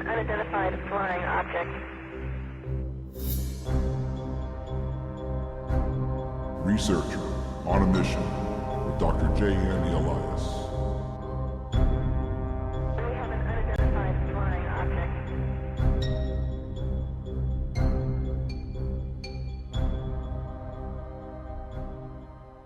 unidentified flying object. Researcher on a mission with Dr. J.N. Ilias. We have an unidentified flying object.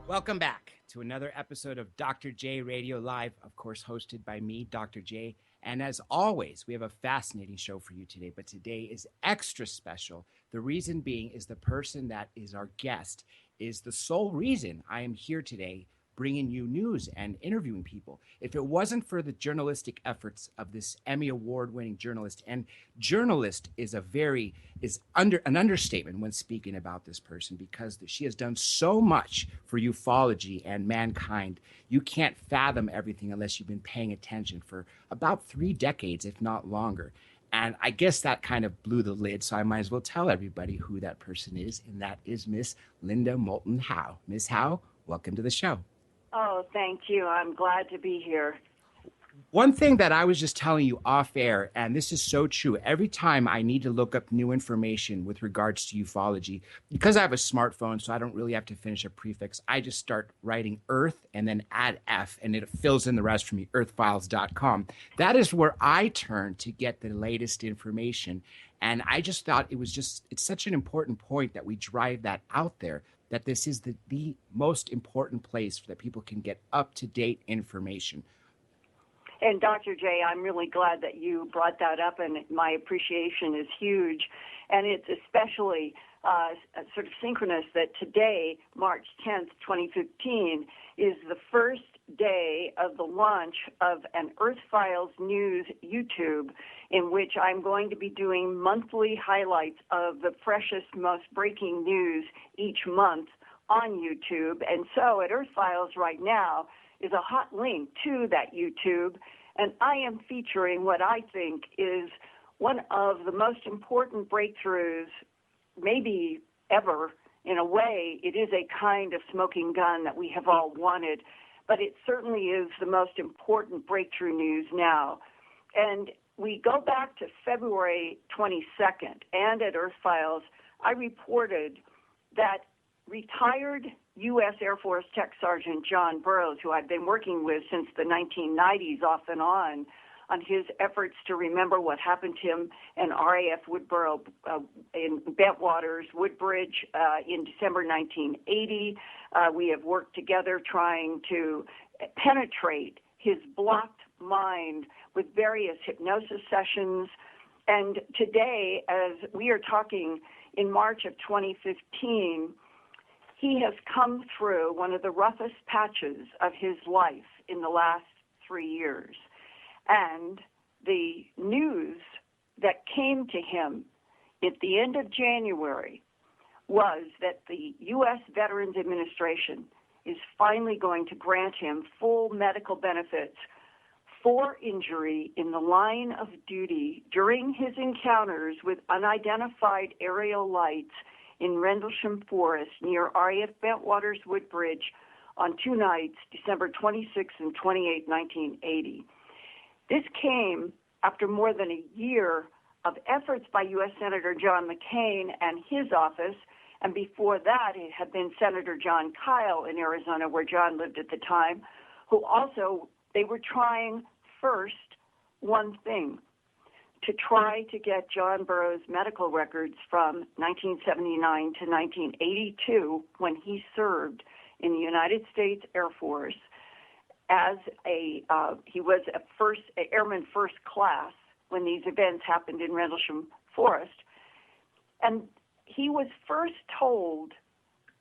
Welcome back to another episode of Dr. J Radio Live, of course, hosted by me, Dr. J. And as always, we have a fascinating show for you today, but today is extra special. The reason being is the person that is our guest is the sole reason I am here today bringing you news and interviewing people. If it wasn't for the journalistic efforts of this Emmy Award-winning journalist, and journalist is an understatement when speaking about this person, because she has done so much for ufology and mankind. You can't fathom everything unless you've been paying attention for about 3 decades, if not longer. And I guess that kind of blew the lid, so I might as well tell everybody who that person is, and that is Miss Linda Moulton Howe. Miss Howe, welcome to the show. Oh, thank you. I'm glad to be here. One thing that I was just telling you off air, and this is so true, every time I need to look up new information with regards to ufology, because I have a smartphone, so I don't really have to finish a prefix, I just start writing Earth and then add F, and it fills in the rest for me, earthfiles.com. That is where I turn to get the latest information. And I just thought it's such an important point that we drive that out there, that this is the most important place that people can get up-to-date information. And Dr. J, I'm really glad that you brought that up, and my appreciation is huge. And it's especially sort of synchronous that today, March 10th, 2015, is the first day of the launch of an Earth Files News YouTube, in which I'm going to be doing monthly highlights of the freshest, most breaking news each month on YouTube. And so at Earth Files right now is a hot link to that YouTube, and I am featuring what I think is one of the most important breakthroughs maybe ever. In a way, it is a kind of smoking gun that we have all wanted, but it certainly is the most important breakthrough news now. And we go back to February 22nd, and at Earth Files, I reported that retired U.S. Air Force Tech Sergeant John Burroughs, who I've been working with since the 1990s off and on his efforts to remember what happened to him in RAF Woodborough in Bentwaters, Woodbridge in December 1980. We have worked together trying to penetrate his blocked mind with various hypnosis sessions. And today, as we are talking in March of 2015, he has come through one of the roughest patches of his life in the last 3 years. And the news that came to him at the end of January was that the U.S. Veterans Administration is finally going to grant him full medical benefits for injury in the line of duty during his encounters with unidentified aerial lights in Rendlesham Forest near RAF Bentwaters Woodbridge on 2 nights, December 26 and 28, 1980. This came after more than a year of efforts by U.S. Senator John McCain and his office, and before that it had been Senator John Kyle in Arizona, where John lived at the time, who also, they were trying first one thing, to try to get John Burroughs' medical records from 1979 to 1982, when he served in the United States Air Force as he was a airman first class when these events happened in Rendlesham Forest. And he was first told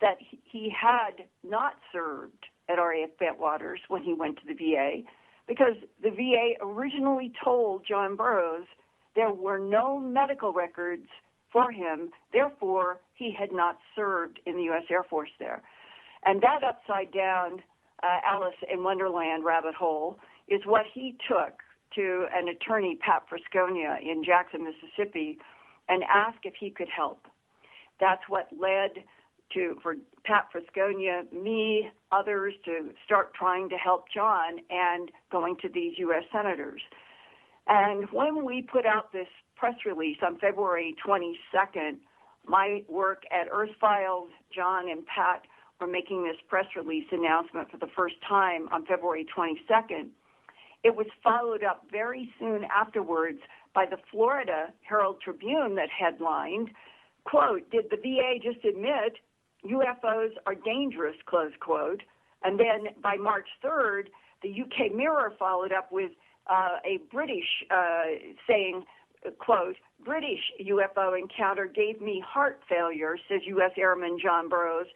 that he had not served at RAF Bentwaters when he went to the VA, because the VA originally told John Burroughs there were no medical records for him, therefore he had not served in the U.S. Air Force there. And that upside down Alice in Wonderland rabbit hole is what he took to an attorney, Pat Frasconia, in Jackson, Mississippi, and asked if he could help. That's what led to, for Pat Frasconia, me, others, to start trying to help John and going to these U.S. senators. And when we put out this press release on February 22nd, my work at Earth Files, John and Pat were making this press release announcement for the first time on February 22nd. It was followed up very soon afterwards by the Florida Herald Tribune that headlined, quote, "Did the VA just admit UFOs are dangerous," close quote. And then by March 3rd, the UK Mirror followed up with a British saying, quote, "British UFO encounter gave me heart failure," says U.S. Airman John Burroughs,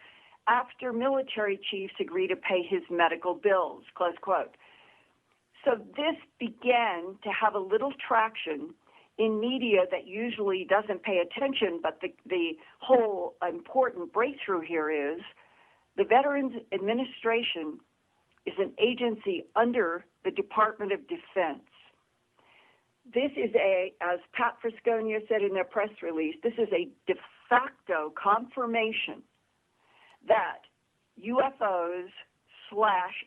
"after military chiefs agree to pay his medical bills," close quote. So this began to have a little traction in media that usually doesn't pay attention, but the whole important breakthrough here is the Veterans Administration is an agency under the Department of Defense. This is as Pat Frasconia said in their press release, this is a de facto confirmation that UFOs /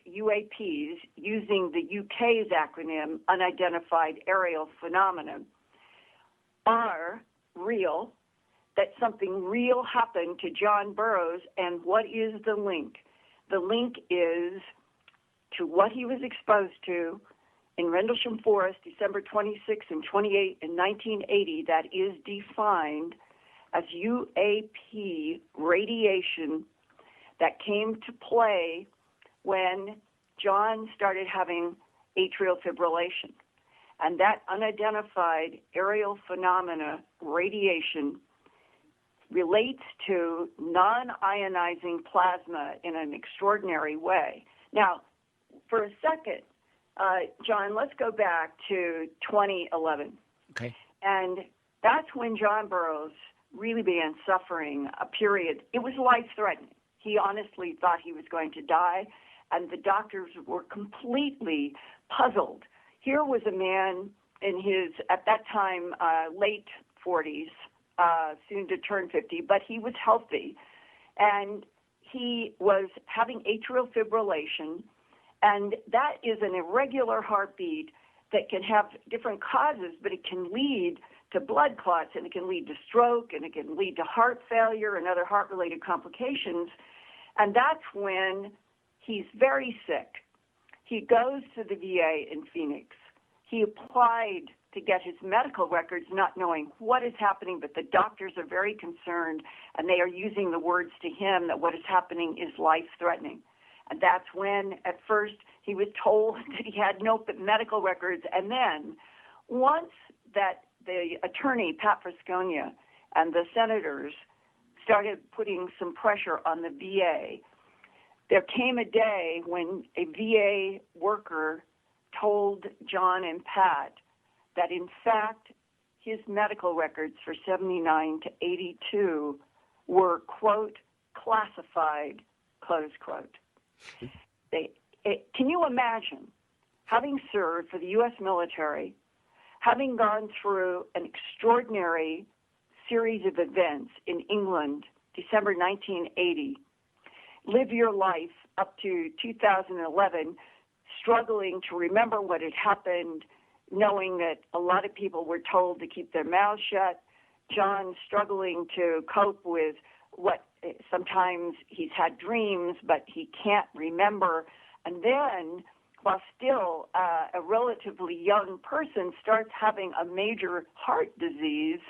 UAPs, using the UK's acronym, Unidentified Aerial Phenomenon, are real, that something real happened to John Burroughs. And what is the link? The link is to what he was exposed to in Rendlesham Forest, December 26 and 28 in 1980, that is defined as UAP radiation that came to play when John started having atrial fibrillation. And that unidentified aerial phenomena radiation relates to non-ionizing plasma in an extraordinary way. Now, for a second, John, let's go back to 2011. Okay. And that's when John Burroughs really began suffering a period. It was life-threatening. He honestly thought he was going to die, and the doctors were completely puzzled. Here was a man in his, at that time, late 40s, soon to turn 50, but he was healthy, and he was having atrial fibrillation, and that is an irregular heartbeat that can have different causes, but it can lead to blood clots, and it can lead to stroke, and it can lead to heart failure and other heart-related complications. And that's when he's very sick. He goes to the VA in Phoenix. He applied to get his medical records, not knowing what is happening, but the doctors are very concerned, and they are using the words to him that what is happening is life-threatening. And that's when, at first, he was told that he had no medical records. And then, once that the attorney, Pat Frasconia, and the senators started putting some pressure on the VA, there came a day when a VA worker told John and Pat that, in fact, his medical records for 79 to 82 were, quote, classified, close quote. Can you imagine having served for the U.S. military, having gone through an extraordinary series of events in England, December 1980, live your life up to 2011, struggling to remember what had happened, knowing that a lot of people were told to keep their mouths shut, John struggling to cope with what sometimes he's had dreams, but he can't remember. And then, while still a relatively young person, starts having a major heart disease,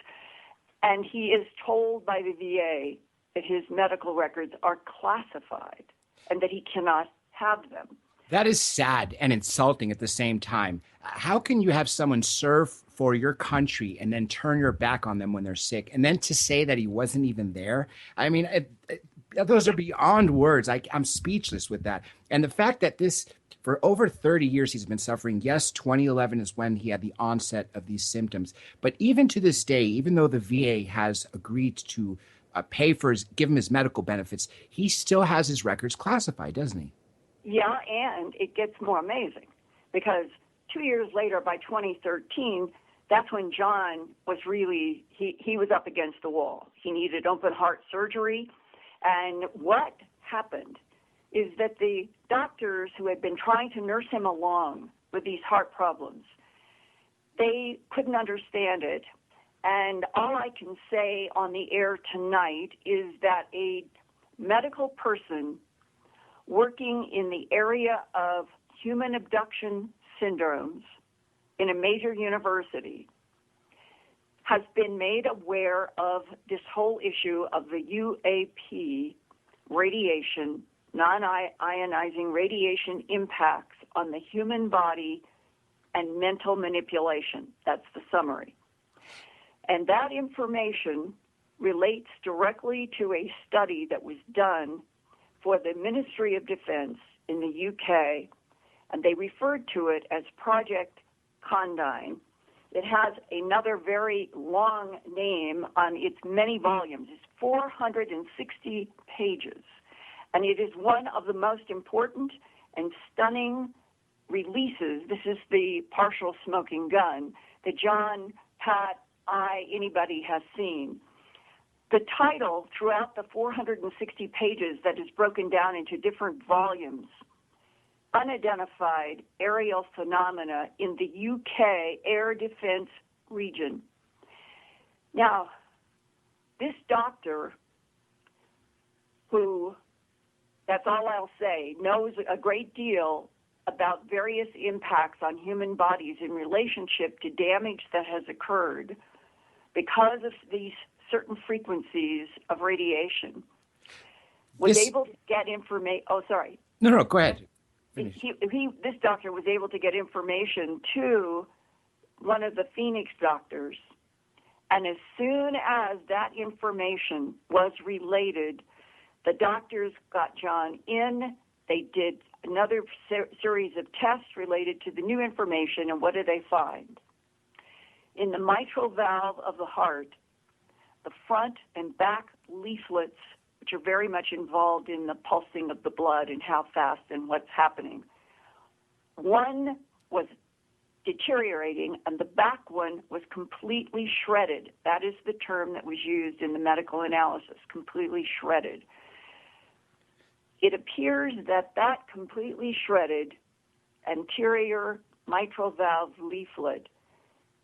and he is told by the VA that his medical records are classified and that he cannot have them. That is sad and insulting at the same time. How can you have someone serve for your country and then turn your back on them when they're sick, and then to say that he wasn't even there? I mean, those are beyond words. I'm speechless with that. And the fact that this, for over 30 years, he's been suffering. Yes, 2011 is when he had the onset of these symptoms. But even to this day, even though the VA has agreed to pay for give him his medical benefits, he still has his records classified, doesn't he? Yeah, and it gets more amazing because 2 years later, by 2013, that's when John was really, he was up against the wall. He needed open heart surgery. And what happened is that the doctors who had been trying to nurse him along with these heart problems, they couldn't understand it. And all I can say on the air tonight is that a medical person working in the area of human abduction syndromes in a major university has been made aware of this whole issue of the UAP radiation, non-ionizing radiation impacts on the human body and mental manipulation. That's the summary. And that information relates directly to a study that was done for the Ministry of Defense in the UK, and they referred to it as Project Condign. It has another very long name on its many volumes. It's 460 pages, and it is one of the most important and stunning releases. This is the partial smoking gun that John, Pat, anybody has seen. The title throughout the 460 pages that is broken down into different volumes, Unidentified Aerial Phenomena in the UK Air Defense Region. Now, this doctor, who, that's all I'll say, knows a great deal about various impacts on human bodies in relationship to damage that has occurred because of these certain frequencies of radiation, was able to get information. Oh, sorry. No, go ahead. This doctor was able to get information to one of the Phoenix doctors, and as soon as that information was related, the doctors got John in. They did another series of tests related to the new information, and what did they find? In the mitral valve of the heart, the front and back leaflets, which are very much involved in the pulsing of the blood and how fast and what's happening, one was deteriorating and the back one was completely shredded. That is the term that was used in the medical analysis, completely shredded. It appears that that completely shredded anterior mitral valve leaflet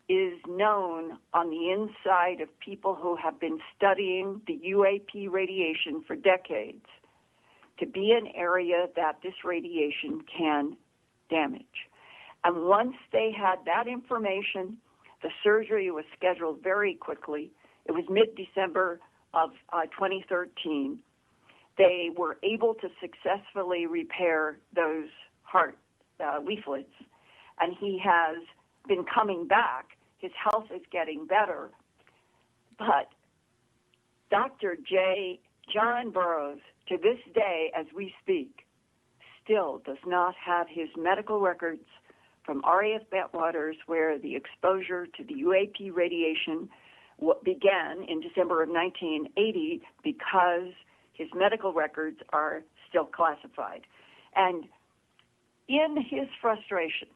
is known on the inside of people who have been studying the UAP radiation for decades to be an area that this radiation can damage. And once they had that information, the surgery was scheduled very quickly. It was mid-December of 2013. They were able to successfully repair those heart leaflets, and he has been coming back. His health is getting better. But Dr. John Burroughs, to this day, as we speak, still does not have his medical records from RAF Bentwaters, where the exposure to the UAP radiation began in December of 1980, because his medical records are still classified. And in his frustration,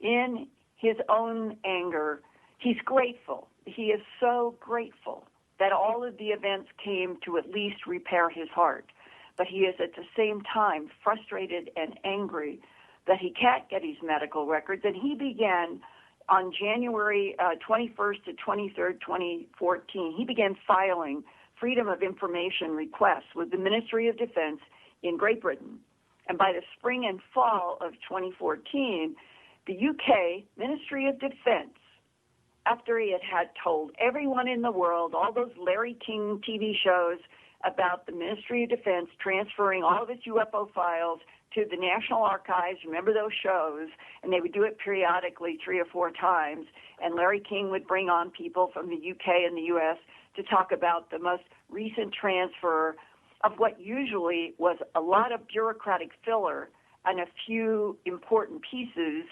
in his own anger, he's grateful. He is so grateful that all of the events came to at least repair his heart. But he is at the same time frustrated and angry that he can't get his medical records. And he began on January 21st to 23rd, 2014, he began filing Freedom of Information requests with the Ministry of Defense in Great Britain. And by the spring and fall of 2014, the UK Ministry of Defense, after he had told everyone in the world, all those Larry King TV shows about the Ministry of Defense transferring all of its UFO files to the National Archives, remember those shows, and they would do it periodically 3 or 4 times, and Larry King would bring on people from the UK and the US to talk about the most recent transfer of what usually was a lot of bureaucratic filler and a few important pieces.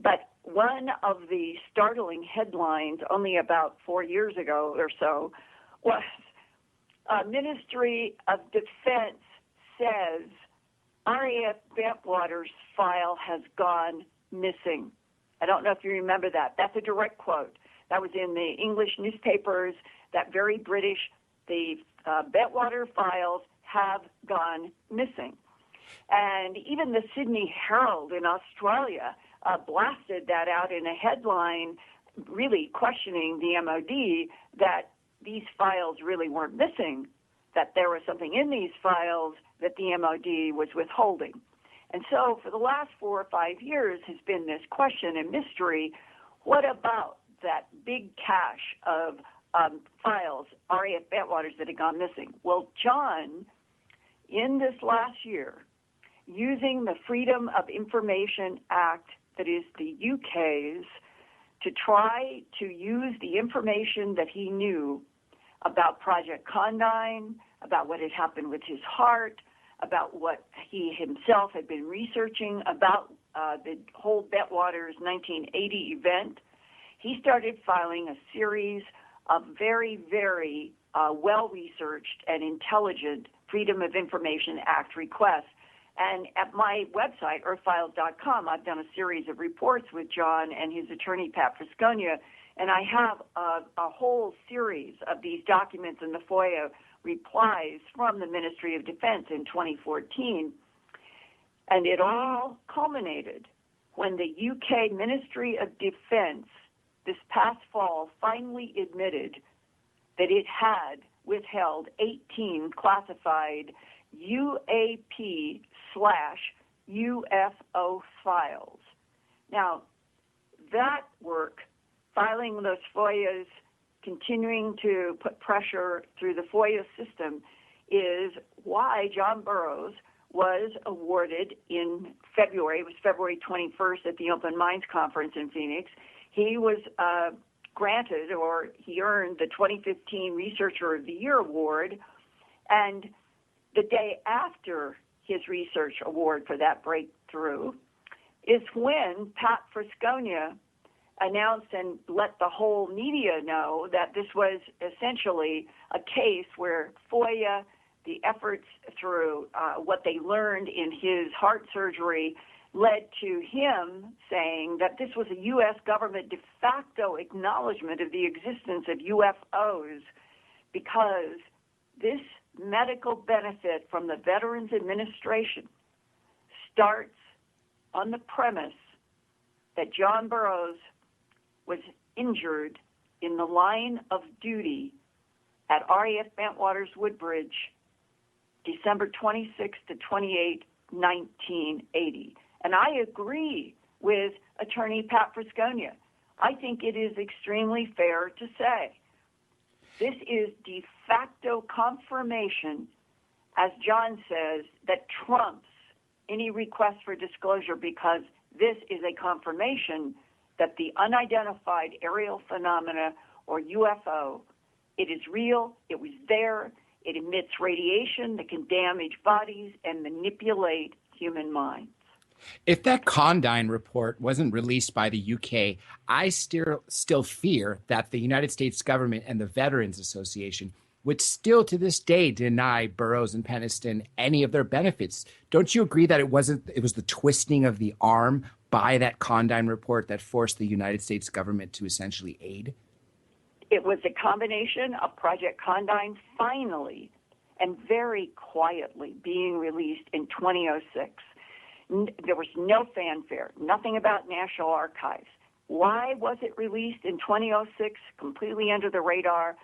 But one of the startling headlines only about 4 years ago or so was Ministry of Defense says RAF Bentwaters file has gone missing. I don't know if you remember that. That's a direct quote. That was in the English newspapers, that very British, the Bentwater files have gone missing. And even the Sydney Herald in Australia blasted that out in a headline, really questioning the MOD that these files really weren't missing, that there was something in these files that the MOD was withholding. And so for the last 4 or 5 years has been this question and mystery, what about that big cache of files, RAF Bentwaters, that had gone missing? Well, John, in this last year, using the Freedom of Information Act, that is the UK's, to try to use the information that he knew about Project Condign, about what had happened with his heart, about what he himself had been researching about the whole Bentwaters 1980 event. He started filing a series of very, very well-researched and intelligent Freedom of Information Act requests. And at my website, earthfiles.com, I've done a series of reports with John and his attorney, Pat Frasconia, and I have a whole series of these documents in the FOIA replies from the Ministry of Defense in 2014. And it all culminated when the UK Ministry of Defense this past fall finally admitted that it had withheld 18 classified UAP/UFO files. Now, that work, filing those FOIAs, continuing to put pressure through the FOIA system, is why John Burroughs was awarded in February. It was February 21st at the Open Minds Conference in Phoenix. He was granted, or he earned, the 2015 Researcher of the Year award, and the day after his research award for that breakthrough is when Pat Frasconia announced and let the whole media know that this was essentially a case where FOIA, the efforts through what they learned in his heart surgery, led to him saying that this was a U.S. government de facto acknowledgement of the existence of UFOs, because this medical benefit from the Veterans Administration starts on the premise that John Burroughs was injured in the line of duty at RAF Bentwaters Woodbridge, December 26 to 28, 1980. And I agree with attorney Pat Frasconia. I think it is extremely fair to say this is de facto confirmation, as John says, that trumps any request for disclosure, because this is a confirmation that the unidentified aerial phenomena, or UFO, it is real, it was there, it emits radiation that can damage bodies and manipulate human minds. If that Condign report wasn't released by the UK, I still fear that the United States government and the Veterans Association would still to this day deny Burroughs and Peniston any of their benefits. Don't you agree that it was the twisting of the arm by that Condign report that forced the United States government to essentially aid? It was a combination of Project Condign finally and very quietly being released in 2006. There was no fanfare, nothing about National Archives. Why was it released in 2006, completely under the radar?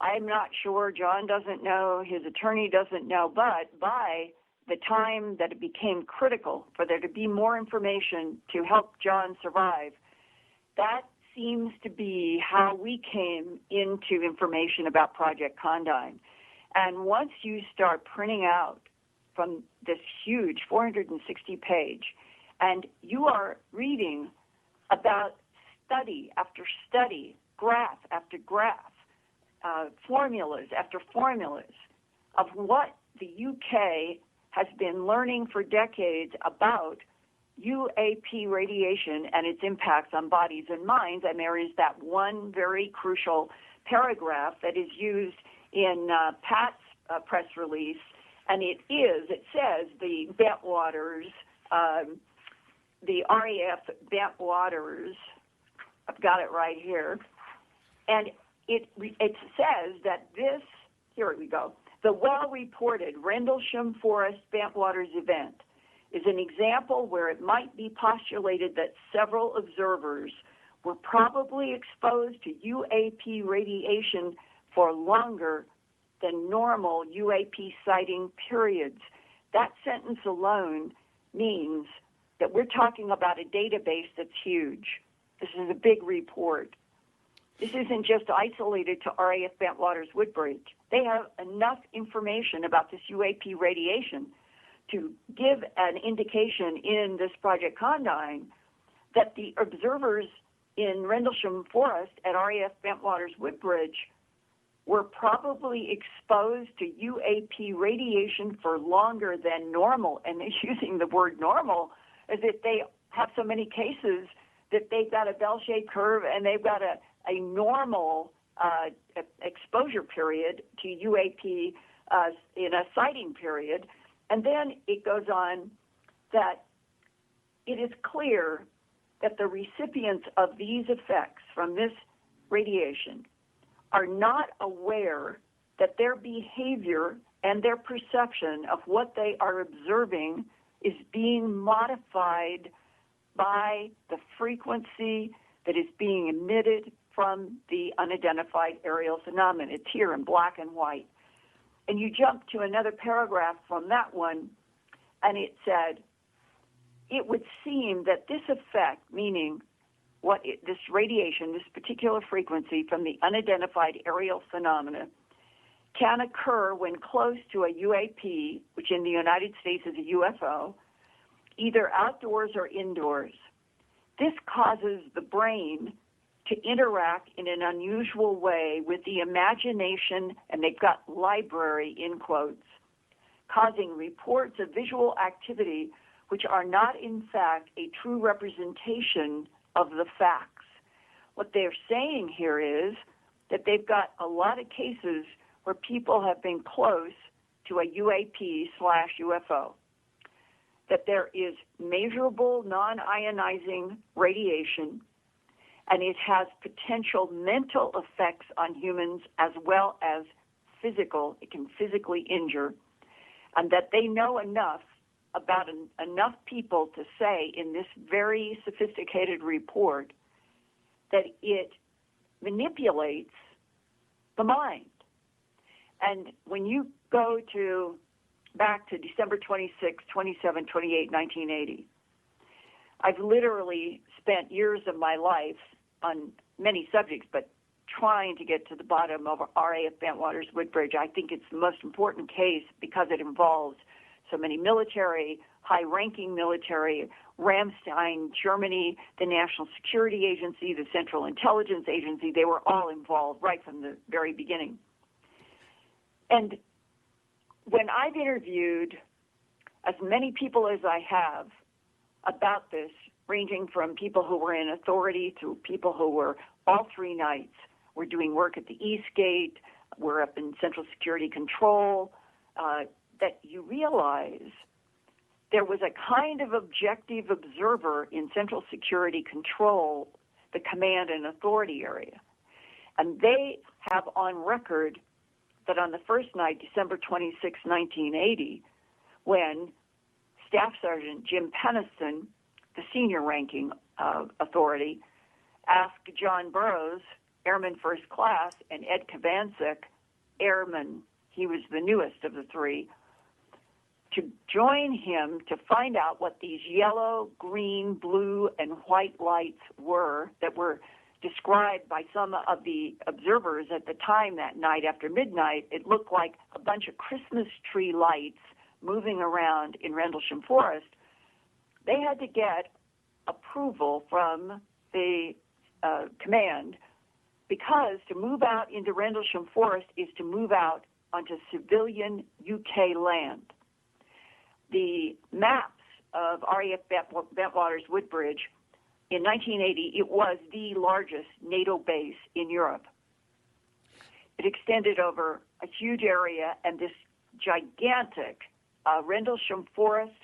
I'm not sure. John doesn't know. His attorney doesn't know. But by the time that it became critical for there to be more information to help John survive, that seems to be how we came into information about Project Condign. And once you start printing out from this huge 460-page, and you are reading about study after study, graph after graph, formulas after formulas of what the UK has been learning for decades about UAP radiation and its impacts on bodies and minds, and there is that one very crucial paragraph that is used in Pat's press release, and it says the Bentwaters, the RAF Bentwaters, I've got it right here, and it says that this, here we go, the well-reported Rendlesham Forest Bentwaters event is an example where it might be postulated that several observers were probably exposed to UAP radiation for longer than normal UAP sighting periods. That sentence alone means that we're talking about a database that's huge. This is a big report. This isn't just isolated to RAF Bentwaters Woodbridge. They have enough information about this UAP radiation to give an indication in this Project Condign that the observers in Rendlesham Forest at RAF Bentwaters Woodbridge were probably exposed to UAP radiation for longer than normal. And they're using the word normal as if they have so many cases that they've got a bell-shaped curve and they've got a normal exposure period to UAP in a sighting period. And then it goes on that it is clear that the recipients of these effects from this radiation are not aware that their behavior and their perception of what they are observing is being modified by the frequency that is being emitted from the unidentified aerial phenomenon. It's here in black and white. And you jump to another paragraph from that one, and it said, it would seem that this effect, meaning this radiation, this particular frequency from the unidentified aerial phenomena, can occur when close to a UAP, which in the United States is a UFO, either outdoors or indoors. This causes the brain to interact in an unusual way with the imagination, and they've got library in quotes, causing reports of visual activity which are not in fact a true representation of the facts. What they're saying here is that they've got a lot of cases where people have been close to a UAP/UFO, that there is measurable non-ionizing radiation, and it has potential mental effects on humans as well as physical. It can physically injure, and that they know enough about enough people to say in this very sophisticated report that it manipulates the mind. And when you go back to December 26, 27, 28, 1980, I've literally spent years of my life on many subjects, but trying to get to the bottom of RAF Bentwaters Woodbridge. I think it's the most important case because it involves so many military, high-ranking military, Ramstein, Germany, the National Security Agency, the Central Intelligence Agency. They were all involved right from the very beginning. And when I've interviewed as many people as I have about this, ranging from people who were in authority to people who were all 3 nights, we're doing work at the East Gate, we're up in Central Security Control, that you realize there was a kind of objective observer in Central Security Control, the command and authority area. And they have on record that on the first night, December 26, 1980, when Staff Sergeant Jim Penniston, the senior ranking authority, asked John Burroughs, Airman First Class, and Ed Kavancic, Airman, he was the newest of the 3, to join him to find out what these yellow, green, blue, and white lights were that were described by some of the observers at the time that night after midnight. It looked like a bunch of Christmas tree lights moving around in Rendlesham Forest. They had to get approval from the command, because to move out into Rendlesham Forest is to move out onto civilian UK land. The maps of RAF Bentwaters Woodbridge, in 1980, it was the largest NATO base in Europe. It extended over a huge area, and this gigantic Rendlesham Forest,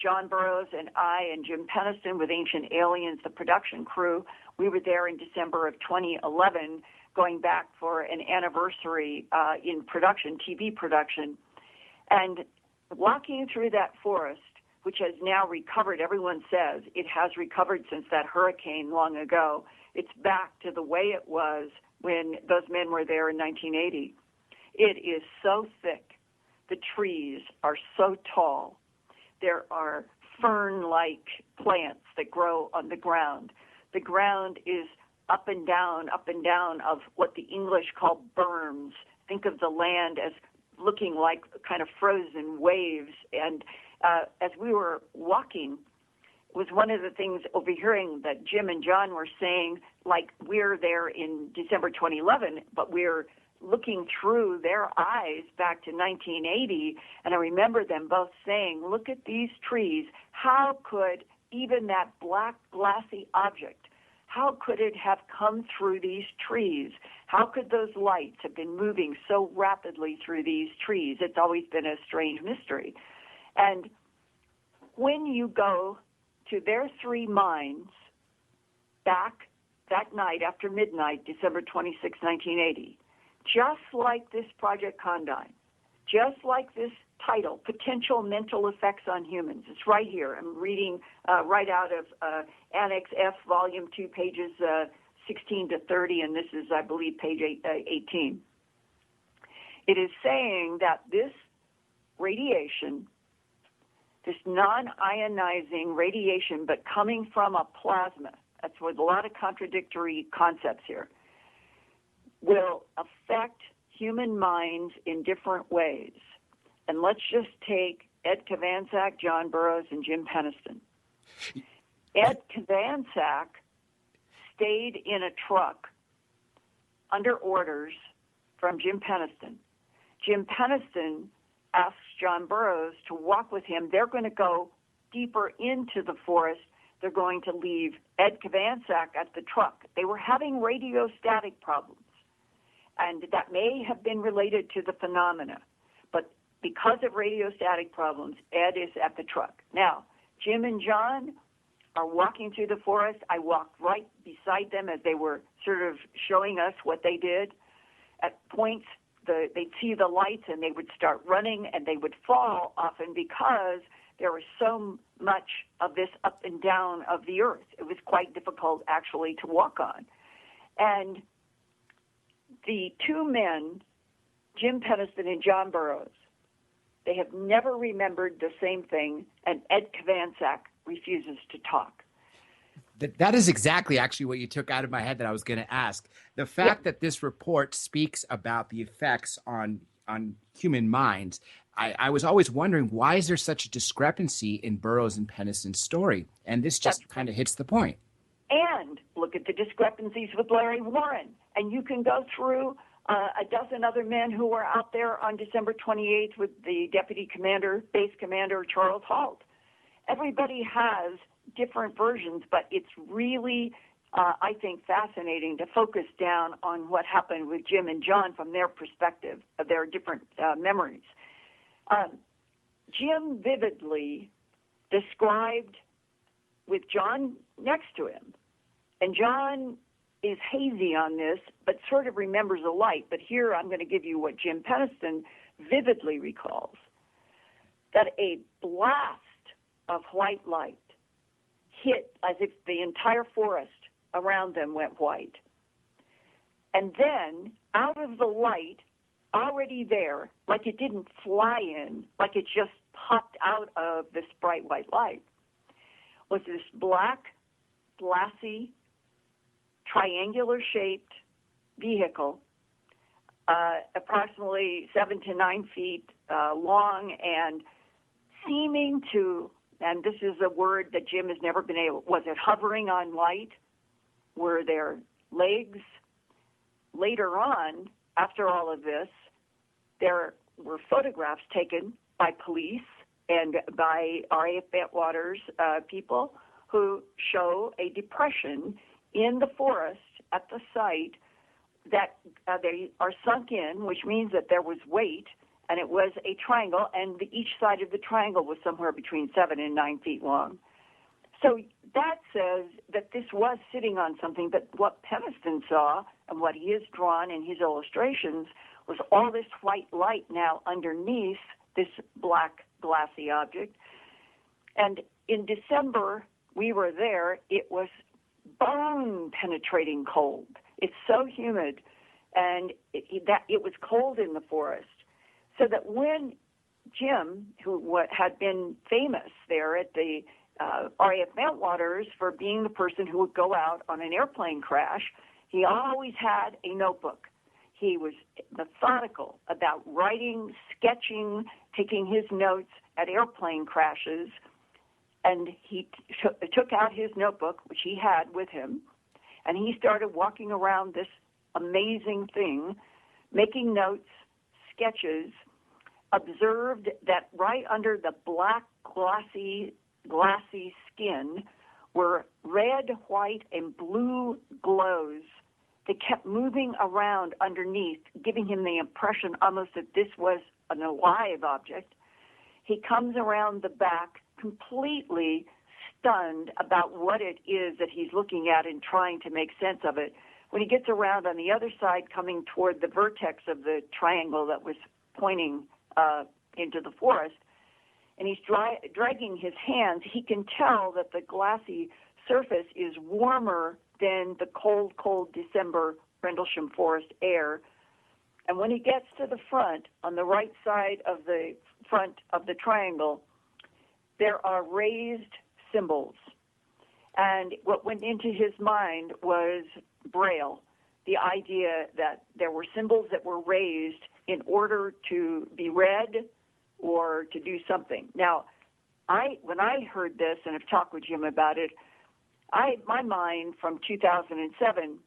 John Burroughs and I and Jim Penniston with Ancient Aliens, the production crew, we were there in December of 2011, going back for an anniversary in production, TV production. And walking through that forest which has now recovered. Everyone says it has recovered since that hurricane long ago. It's back to the way it was when those men were there in 1980. It is so thick. The trees are so tall. There are fern-like plants that grow on the ground. The ground is up and down of what the English call berms. Think of the land as looking like kind of frozen waves. And as we were walking, was one of the things overhearing that Jim and John were saying, like we're there in December 2011, but we're looking through their eyes back to 1980. And I remember them both saying, look at these trees. How could even that black glassy object, how could it have come through these trees? How could those lights have been moving so rapidly through these trees? It's always been a strange mystery. And when you go to their three mines back that night after midnight, December 26, 1980, just like this Project Condign, just like this title, Potential Mental Effects on Humans. It's right here. I'm reading right out of Annex F, Volume 2, pages 16 to 30, and this is, I believe, page 18. It is saying that this radiation, this non-ionizing radiation, but coming from a plasma, that's with a lot of contradictory concepts here, will affect human minds in different ways. And let's just take Ed Kovansak, John Burroughs, and Jim Penniston. Ed Kovansak stayed in a truck under orders from Jim Penniston. Jim Penniston asks John Burroughs to walk with him. They're going to go deeper into the forest. They're going to leave Ed Kovansak at the truck. They were having radiostatic problems, and that may have been related to the phenomena. But because of radiostatic problems, Ed is at the truck. Now, Jim and John are walking through the forest. I walked right beside them as they were sort of showing us what they did. At points, they'd see the lights and they would start running and they would fall often because there was so much of this up and down of the earth. It was quite difficult actually to walk on. And the two men, Jim Penniston and John Burroughs, they have never remembered the same thing, and Ed Kovansak refuses to talk. That is exactly actually what you took out of my head that I was going to ask. The fact that this report speaks about the effects on human minds, I was always wondering, why is there such a discrepancy in Burroughs and Penniston's story? And this just kind of hits the point. And look at the discrepancies with Larry Warren. And you can go through a dozen other men who were out there on December 28th with the deputy commander, base commander, Charles Halt. Everybody has different versions, but it's really, I think, fascinating to focus down on what happened with Jim and John from their perspective, of their different memories. Jim vividly described with John next to him, and John is hazy on this, but sort of remembers a light. But here I'm going to give you what Jim Penniston vividly recalls, that a blast of white light hit as if the entire forest around them went white. And then out of the light, already there, like it didn't fly in, like it just popped out of this bright white light, was this black, glassy, triangular-shaped vehicle, approximately 7 to 9 feet long, and seeming to, and this is a word that Jim has never been able, was it hovering on light? Were there legs? Later on, after all of this, there were photographs taken by police and by R.A.F. Bentwater's people who show a depression in the forest at the site that they are sunk in, which means that there was weight, and it was a triangle, and each side of the triangle was somewhere between 7 and 9 feet long. So that says that this was sitting on something, but what Penniston saw and what he has drawn in his illustrations was all this white light now underneath this black glassy object. And in December, we were there. It was bone-penetrating cold. It's so humid, and it was cold in the forest. So that when Jim, who had been famous there at the RAF Meltwaters for being the person who would go out on an airplane crash, he always had a notebook. He was methodical about writing, sketching, taking his notes at airplane crashes, and he took out his notebook, which he had with him, and he started walking around this amazing thing, making notes, sketches, observed that right under the black, glassy skin were red, white, and blue glows that kept moving around underneath, giving him the impression almost that this was an alive object. He comes around the back completely stunned about what it is that he's looking at and trying to make sense of it. When he gets around on the other side, coming toward the vertex of the triangle that was pointing into the forest, and he's dragging his hands, he can tell that the glassy surface is warmer than the cold, cold December Rendlesham Forest air. And when he gets to the front, on the right side of the front of the triangle, there are raised symbols. And what went into his mind was Braille, the idea that there were symbols that were raised in order to be read or to do something. Now, when I heard this and have talked with Jim about it, my mind from 2007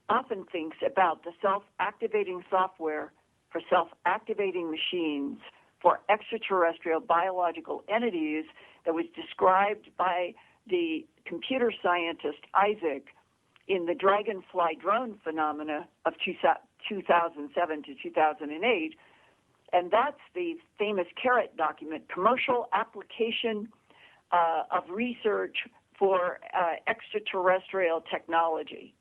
often thinks about the self-activating software for self-activating machines for extraterrestrial biological entities that was described by the computer scientist Isaac in the Dragonfly drone phenomena of 2007 to 2008. And that's the famous CARET document, Commercial Application of Research for Extraterrestrial Technology,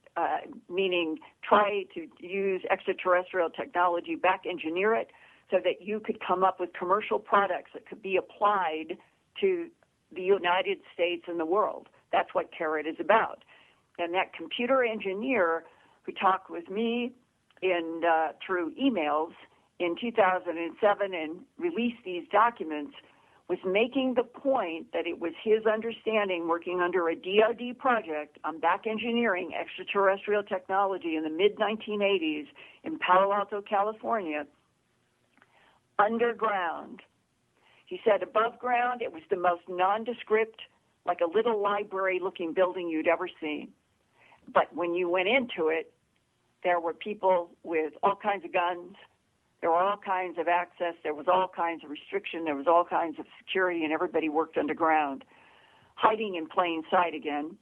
meaning try to use extraterrestrial technology, back engineer it so that you could come up with commercial products that could be applied to the United States and the world. That's what CARET is about. And that computer engineer who talked with me through emails in 2007 and released these documents was making the point that it was his understanding, working under a DoD project on back engineering extraterrestrial technology in the mid-1980s in Palo Alto, California, underground. He said above ground it was the most nondescript, like a little library-looking building you'd ever seen. But when you went into it, there were people with all kinds of guns. There were all kinds of access. There was all kinds of restriction. There was all kinds of security, and everybody worked underground, hiding in plain sight again.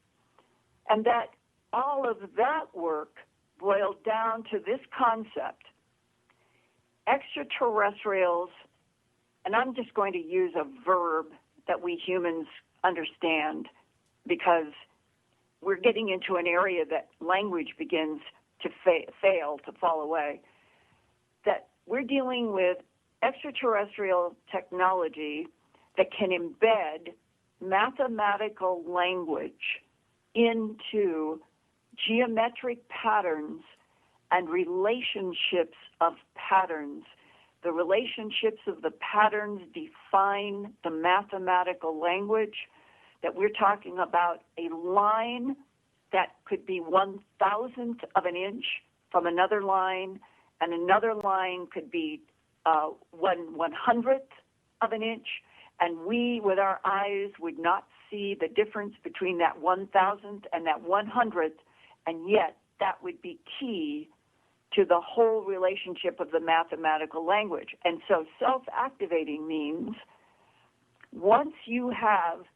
And that all of that work boiled down to this concept. Extraterrestrials, and I'm just going to use a verb that we humans understand because we're getting into an area that language begins to fail, to fall away, that we're dealing with extraterrestrial technology that can embed mathematical language into geometric patterns and relationships of patterns. The relationships of the patterns define the mathematical language, that we're talking about a line that could be 1,000th of an inch from another line, and another line could be 1/100th of an inch, and we, with our eyes, would not see the difference between that 1,000th and that 100th, and yet that would be key to the whole relationship of the mathematical language. And so self-activating means once you have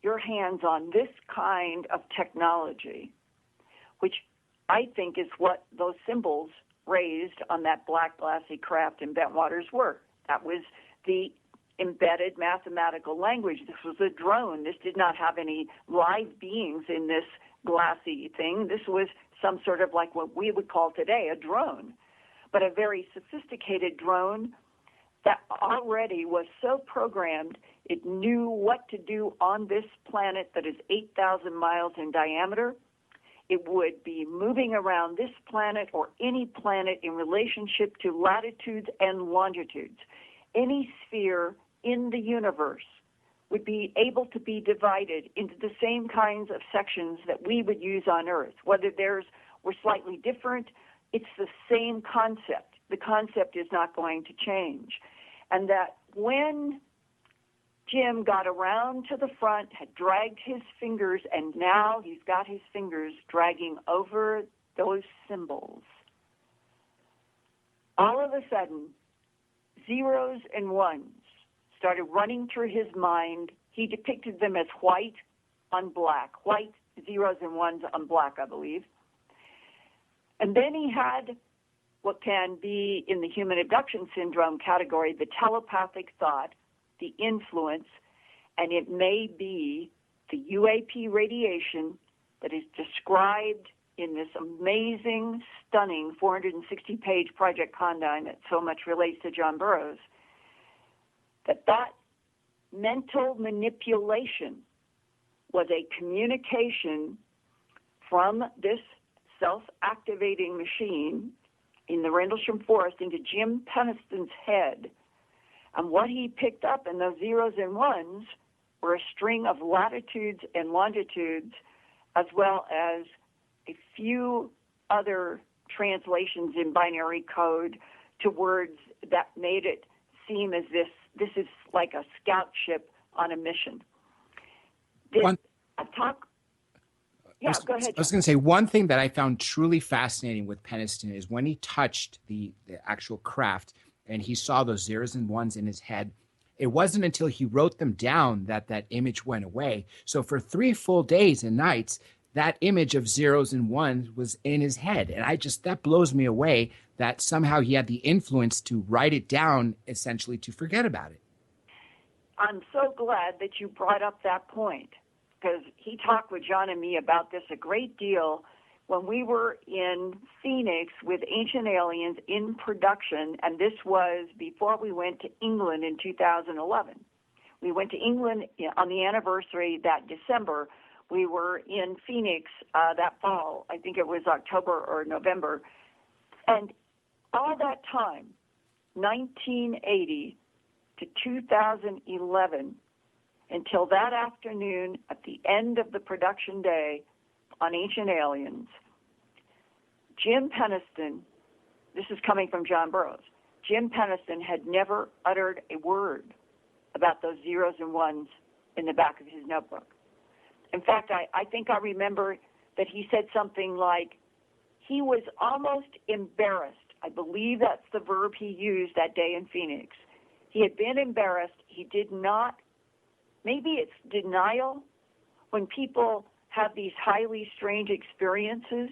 your hands on this kind of technology, which I think is what those symbols raised on that black glassy craft in Bentwaters were. That was the embedded mathematical language. This was a drone. This did not have any live beings in this glassy thing. This was some sort of like what we would call today a drone, but a very sophisticated drone that already was so programmed It knew what to do on this planet that is 8,000 miles in diameter. It would be moving around this planet or any planet in relationship to latitudes and longitudes. Any sphere in the universe would be able to be divided into the same kinds of sections that we would use on Earth. Whether theirs were slightly different, it's the same concept. The concept is not going to change. And that when Jim got around to the front, had dragged his fingers, and now he's got his fingers dragging over those symbols. All of a sudden, zeros and ones started running through his mind. He depicted them as white on black, white zeros and ones on black, I believe. And then he had what can be in the human abduction syndrome category, the telepathic thought, the influence, and it may be the UAP radiation that is described in this amazing, stunning 460-page Project Condign that so much relates to John Burroughs, that mental manipulation was a communication from this self-activating machine in the Rendlesham Forest into Jim Peniston's head. And what he picked up in those zeros and ones were a string of latitudes and longitudes, as well as a few other translations in binary code to words that made it seem as this is like a scout ship on a mission. Go ahead. I was going to say, one thing that I found truly fascinating with Peniston is when he touched the actual craft and he saw those zeros and ones in his head, it wasn't until he wrote them down that image went away. So for 3 full days and nights, that image of zeros and ones was in his head. And that blows me away that somehow he had the influence to write it down, essentially to forget about it. I'm so glad that you brought up that point, because he talked with John and me about this a great deal when we were in Phoenix with Ancient Aliens in production, and this was before we went to England in 2011. We went to England on the anniversary that December. We were in Phoenix that fall. I think it was October or November. And all that time, 1980 to 2011, until that afternoon at the end of the production day on Ancient Aliens, Jim Peniston, this is coming from John Burroughs, Jim Peniston had never uttered a word about those zeros and ones in the back of his notebook. In fact, I think I remember that he said something like, he was almost embarrassed. I believe that's the verb he used that day in Phoenix. He had been embarrassed. He did not, maybe it's denial. When people have these highly strange experiences,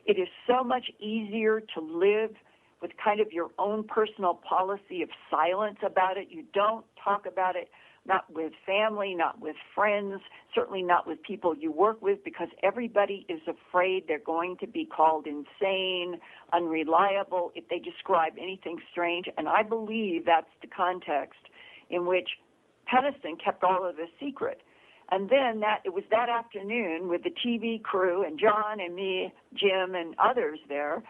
it is so much easier to live with kind of your own personal policy of silence about it. You don't talk about it, not with family, not with friends, certainly not with people you work with, because everybody is afraid they're going to be called insane, unreliable if they describe anything strange. And I believe that's the context in which Peniston kept all of this secret. And then it was that afternoon with the TV crew and John and me, Jim and others there,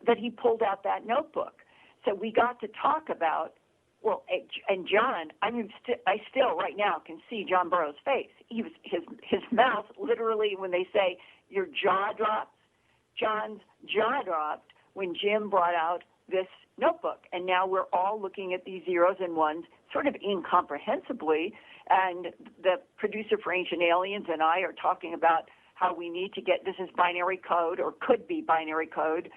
that he pulled out that notebook. So we got to talk about, well, and John, I still right now can see John Burroughs' face. His mouth literally, when they say your jaw drops, John's jaw dropped when Jim brought out this notebook. And now we're all looking at these zeros and ones sort of incomprehensibly. And the producer for Ancient Aliens and I are talking about how we need to get, this is binary code or could be binary code.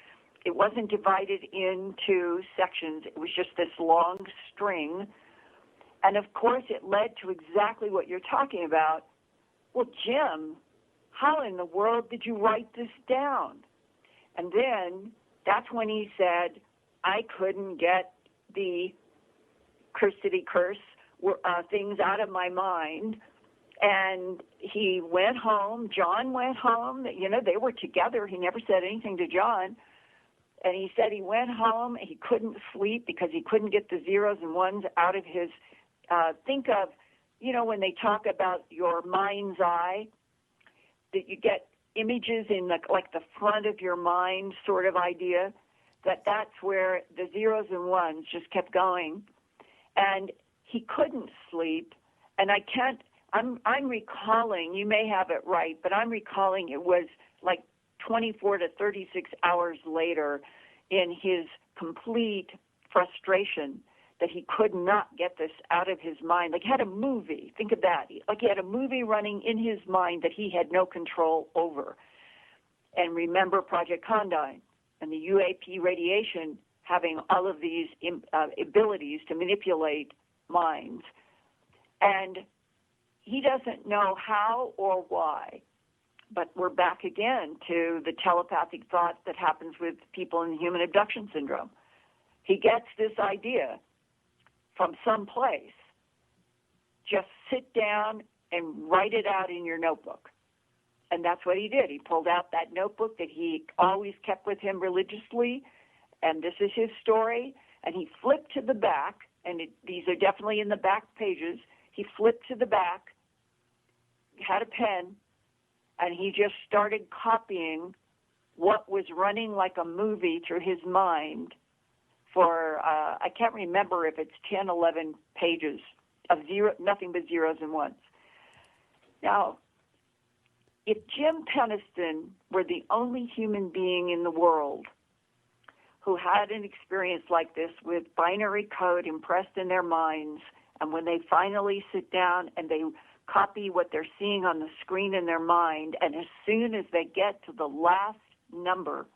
It wasn't divided into sections. It was just this long string. And, of course, it led to exactly what you're talking about. Well, Jim, how in the world did you write this down? And then that's when he said, I couldn't get the city curse things out of my mind. And he went home. John went home. You know, they were together. He never said anything to John. And he said he went home, he couldn't sleep because he couldn't get the zeros and ones out of his, think of you know, when they talk about your mind's eye, that you get images in like the front of your mind sort of idea, that's where the zeros and ones just kept going. And he couldn't sleep, and I'm recalling, you may have it right, but I'm recalling it was like 24 to 36 hours later in his complete frustration that he could not get this out of his mind. Like he had a movie, think of that. Like he had a movie running in his mind that he had no control over. And remember Project Condign and the UAP radiation having all of these abilities to manipulate minds. And he doesn't know how or why, but we're back again to the telepathic thought that happens with people in human abduction syndrome. He gets this idea from some place. Just sit down and write it out in your notebook. And that's what he did. He pulled out that notebook that he always kept with him religiously, and this is his story, and he flipped to the back, and these are definitely in the back pages. He flipped to the back, had a pen, and he just started copying what was running like a movie through his mind for, I can't remember if it's 10, 11 pages of nothing but zeros and ones. Now, if Jim Penniston were the only human being in the world who had an experience like this with binary code impressed in their minds, and when they finally sit down and they copy what they're seeing on the screen in their mind, and as soon as they get to the last number,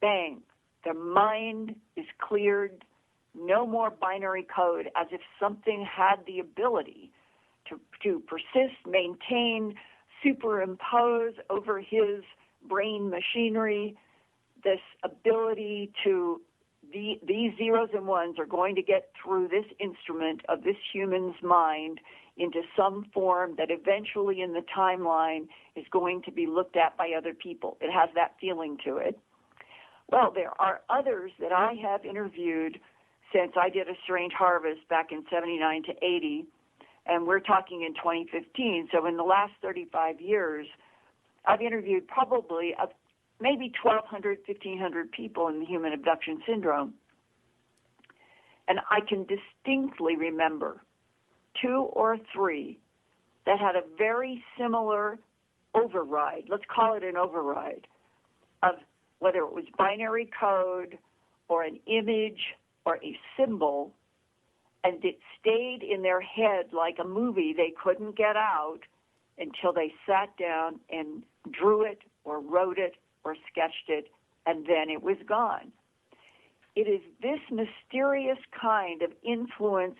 bang, their mind is cleared, no more binary code, as if something had the ability to persist, maintain, superimpose over his brain machinery this ability to, these zeros and ones are going to get through this instrument of this human's mind into some form that eventually in the timeline is going to be looked at by other people. It has that feeling to it. Well, there are others that I have interviewed since I did A Strange Harvest back in 79 to 80, and we're talking in 2015. So in the last 35 years, I've interviewed probably maybe 1,200, 1,500 people in the human abduction syndrome. And I can distinctly remember 2 or 3 that had a very similar override. Let's call it an override of whether it was binary code or an image or a symbol, and it stayed in their head like a movie they couldn't get out until they sat down and drew it or wrote it or sketched it, and then it was gone. It is this mysterious kind of influence,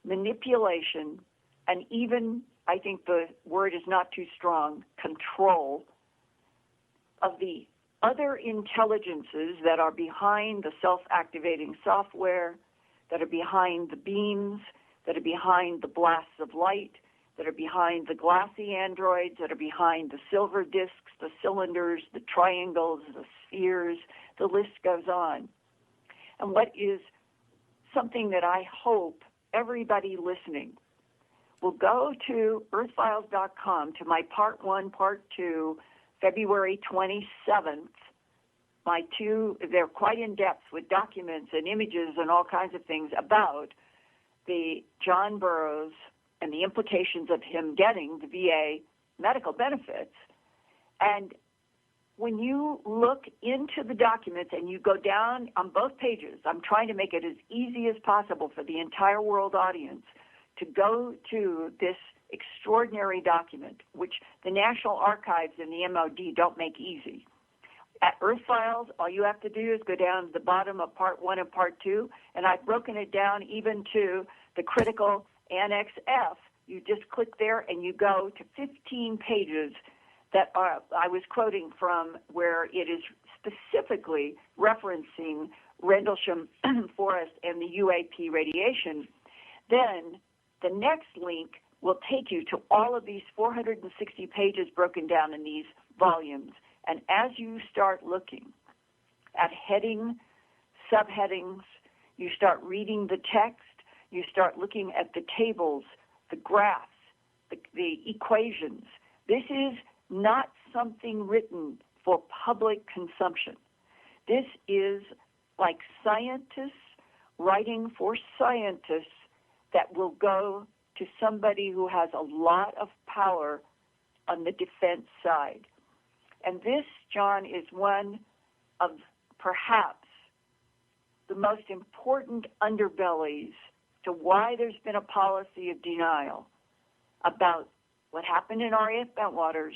manipulation, and even, I think the word is not too strong, control of the other intelligences that are behind the self-activating software, that are behind the beams, that are behind the blasts of light, that are behind the glassy androids, that are behind the silver discs, the cylinders, the triangles, the spheres, the list goes on. And what is something that I hope everybody listening will go to earthfiles.com to my Part 1, Part 2, February 27th. My 2, they're quite in-depth with documents and images and all kinds of things about the John Burroughs and the implications of him getting the VA medical benefits. And when you look into the documents and you go down on both pages, I'm trying to make it as easy as possible for the entire world audience to go to this extraordinary document, which the National Archives and the MOD don't make easy. At Earth Files, all you have to do is go down to the bottom of Part 1 and Part 2, and I've broken it down even to the critical Annex F. You just click there and you go to 15 pages that I was quoting from, where it is specifically referencing Rendlesham Forest and the UAP radiation. Then the next link will take you to all of these 460 pages broken down in these volumes. And as you start looking at heading, subheadings, you start reading the text, you start looking at the tables the graphs, the equations. This is not something written for public consumption. This is like scientists writing for scientists that will go to somebody who has a lot of power on the defense side. And this, John, is one of perhaps the most important underbellies to why there's been a policy of denial about what happened in RAF Bentwaters,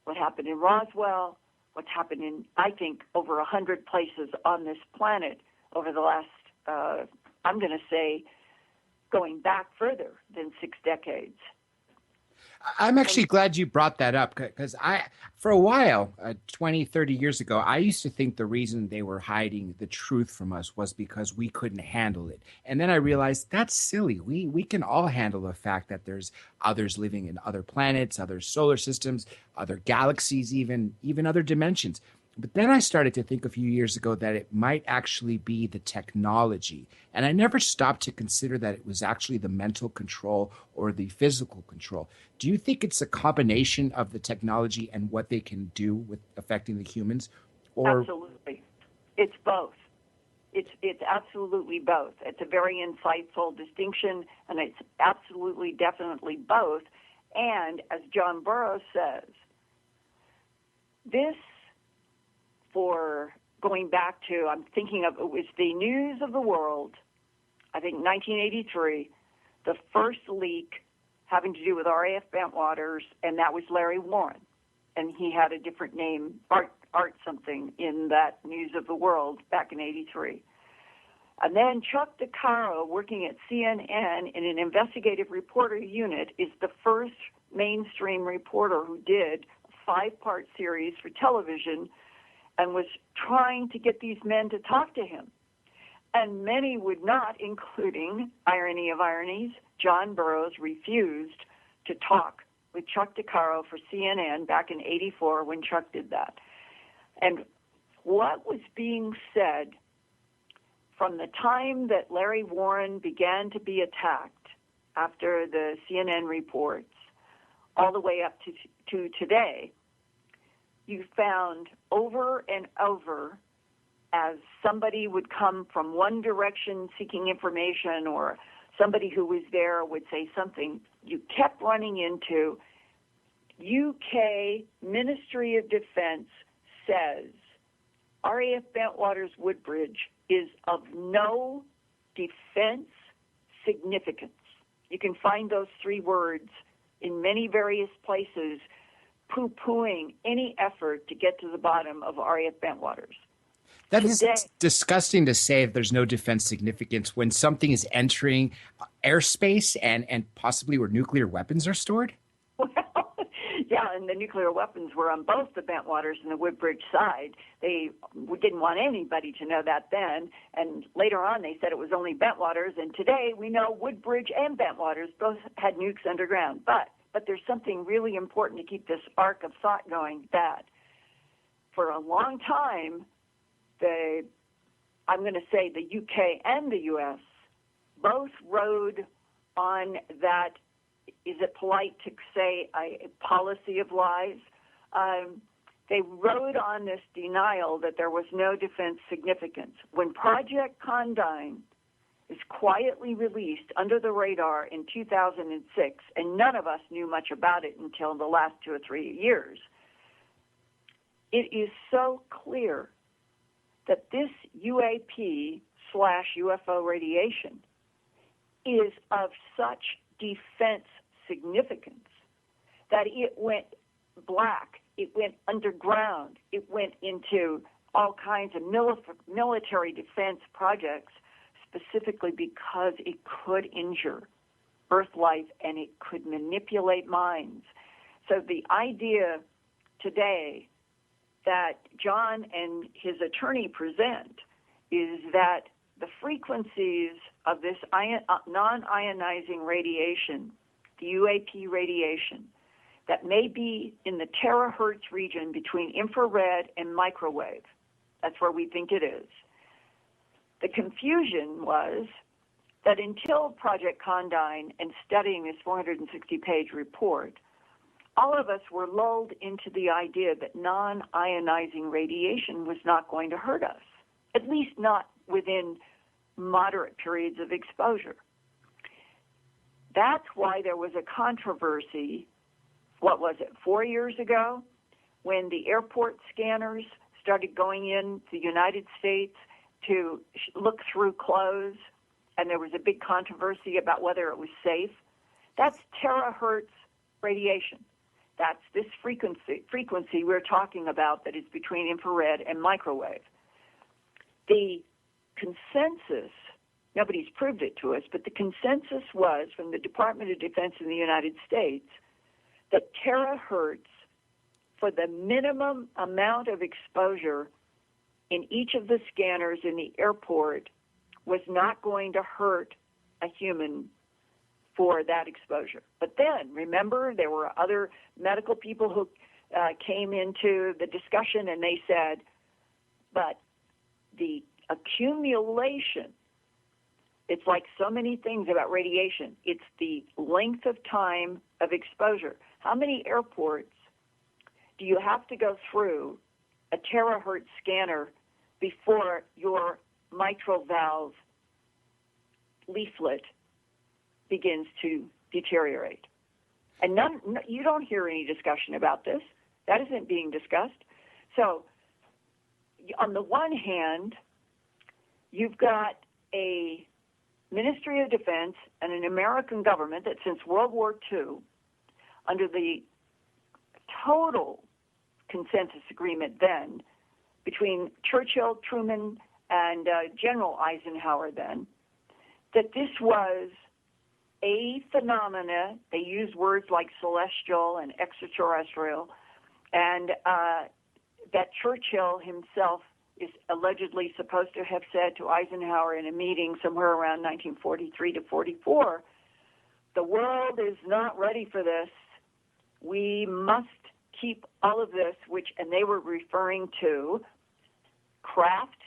what happened in Roswell, what's happened in, I think, over 100 places on this planet over the last, I'm going to say, going back further than 6 decades. I'm actually glad you brought that up because for a while, 20, 30 years ago, I used to think the reason they were hiding the truth from us was because we couldn't handle it. And then I realized that's silly. We can all handle the fact that there's others living in other planets, other solar systems, other galaxies, even other dimensions. But then I started to think a few years ago that it might actually be the technology. And I never stopped to consider that it was actually the mental control or the physical control. Do you think it's a combination of the technology and what they can do with affecting the humans? Or absolutely. It's both. It's absolutely both. It's a very insightful distinction, and it's absolutely, definitely both. And as John Burroughs says, this, for going back to, I'm thinking of, it was the News of the World, I think 1983, the first leak having to do with RAF Bentwaters, and that was Larry Warren. And he had a different name, Art something, in that News of the World back in 83. And then Chuck DeCaro, working at CNN in an investigative reporter unit, is the first mainstream reporter who did a 5-part series for television and was trying to get these men to talk to him. And many would not, including, irony of ironies, John Burroughs refused to talk with Chuck DeCaro for CNN back in 84 when Chuck did that. And what was being said from the time that Larry Warren began to be attacked after the CNN reports all the way up to today, you found over and over, as somebody would come from one direction seeking information or somebody who was there would say something, you kept running into UK Ministry of Defense says RAF Bentwaters Woodbridge is of no defense significance. You can find those 3 words in many various places, poo-pooing any effort to get to the bottom of RAF Bentwaters. That is disgusting to say that there's no defense significance when something is entering airspace and possibly where nuclear weapons are stored? Well, yeah, and the nuclear weapons were on both the Bentwaters and the Woodbridge side. They didn't want anybody to know that then, and later on they said it was only Bentwaters, and today we know Woodbridge and Bentwaters both had nukes underground. But there's something really important to keep this arc of thought going, that for a long time, I'm going to say the UK and the US both rode on that, is it polite to say a policy of lies? They rode on this denial that there was no defense significance. When Project Condign is quietly released under the radar in 2006, and none of us knew much about it until the last 2 or 3 years, it is so clear that this UAP/UFO radiation is of such defense significance that it went black, it went underground, it went into all kinds of military defense projects, specifically because it could injure Earth life and it could manipulate minds. So the idea today that John and his attorney present is that the frequencies of this non-ionizing radiation, the UAP radiation, that may be in the terahertz region between infrared and microwave, that's where we think it is. The confusion was that until Project Condign and studying this 460-page report, all of us were lulled into the idea that non-ionizing radiation was not going to hurt us, at least not within moderate periods of exposure. That's why there was a controversy, 4 years ago, when the airport scanners started going in the United States to look through clothes, and there was a big controversy about whether it was safe. That's terahertz radiation. That's this frequency we're talking about that is between infrared and microwave. The consensus, nobody's proved it to us, but the consensus was from the Department of Defense in the United States that terahertz for the minimum amount of exposure in each of the scanners in the airport was not going to hurt a human for that exposure. But then, remember, there were other medical people who came into the discussion and they said, but the accumulation, it's like so many things about radiation. It's the length of time of exposure. How many airports do you have to go through a terahertz scanner before your mitral valve leaflet begins to deteriorate? And you don't hear any discussion about this. That isn't being discussed. So on the one hand, you've got a Ministry of Defense and an American government that since World War II, under the total consensus agreement then between Churchill, Truman, and General Eisenhower then, that this was a phenomena. They use words like celestial and extraterrestrial, and that Churchill himself is allegedly supposed to have said to Eisenhower in a meeting somewhere around 1943 to 44, the world is not ready for this. We must keep all of this, and they were referring to craft,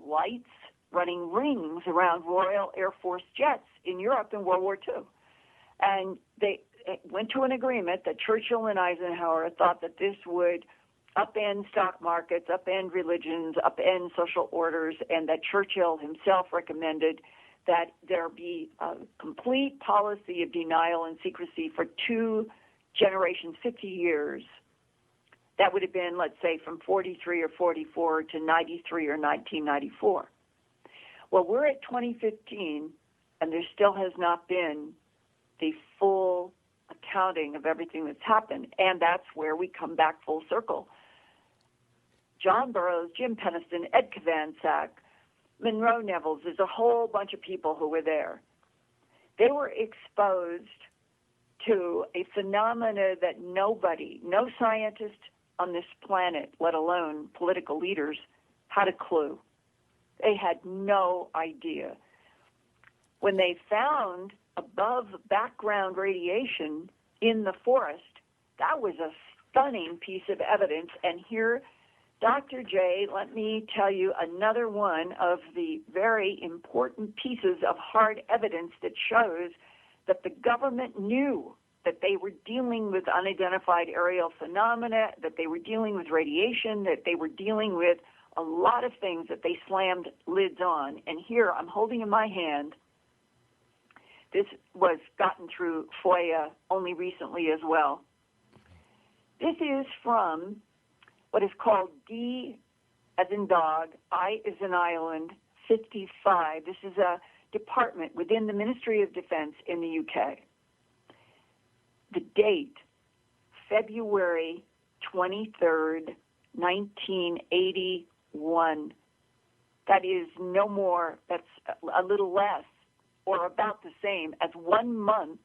lights, running rings around Royal Air Force jets in Europe in World War II. And they went to an agreement that Churchill and Eisenhower thought that this would upend stock markets, upend religions, upend social orders, and that Churchill himself recommended that there be a complete policy of denial and secrecy for 2 generations, 50 years. That would have been, let's say, from 43 or 44 to 93 or 1994. Well, we're at 2015, and there still has not been the full accounting of everything that's happened, and that's where we come back full circle. John Burroughs, Jim Penniston, Ed Kovansak, Monroe Nevels, there's a whole bunch of people who were there. They were exposed to a phenomena that nobody, no scientist on this planet, let alone political leaders, had a clue. They had no idea. When they found above background radiation in the forest, that was a stunning piece of evidence. And here, Dr. J, let me tell you another one of the very important pieces of hard evidence that shows that the government knew that they were dealing with unidentified aerial phenomena, that they were dealing with radiation, that they were dealing with a lot of things that they slammed lids on. And here I'm holding in my hand, this was gotten through FOIA only recently as well. This is from what is called D as in dog, I as in island, 55. This is a department within the Ministry of Defense in the UK. The date, February 23rd, 1981. That is no more, that's a little less, or about the same as 1 month.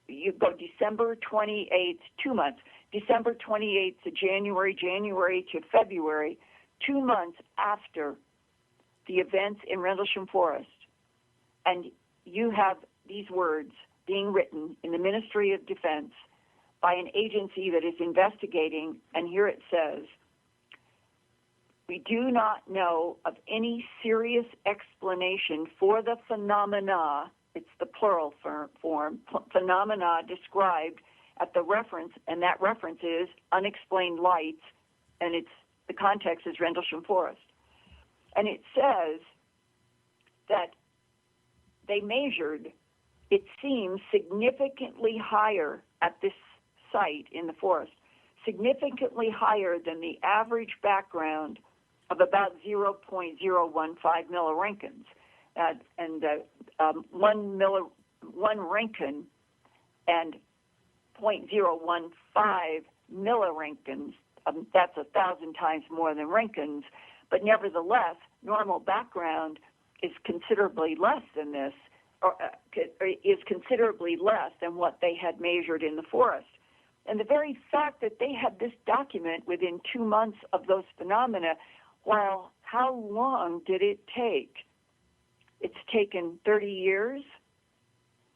You go December 28th, 2 months, December 28th to January, January to February, 2 months after the events in Rendlesham Forest. And you have these words being written in the Ministry of Defense by an agency that is investigating, and here it says, We do not know of any serious explanation for the phenomena, it's the plural form, phenomena described at the reference, and that reference is unexplained lights, and the context is Rendlesham Forest. And it says that they measured, it seems, significantly higher at this site in the forest, significantly higher than the average background of about 0.015 milliroentgens. One Roentgen and 0.015 milliroentgens, that's 1,000 times more than Roentgens, but nevertheless, normal background is considerably less than this, or is considerably less than what they had measured in the forest. And the very fact that they had this document within 2 months of those phenomena, well, how long did it take? It's taken 30 years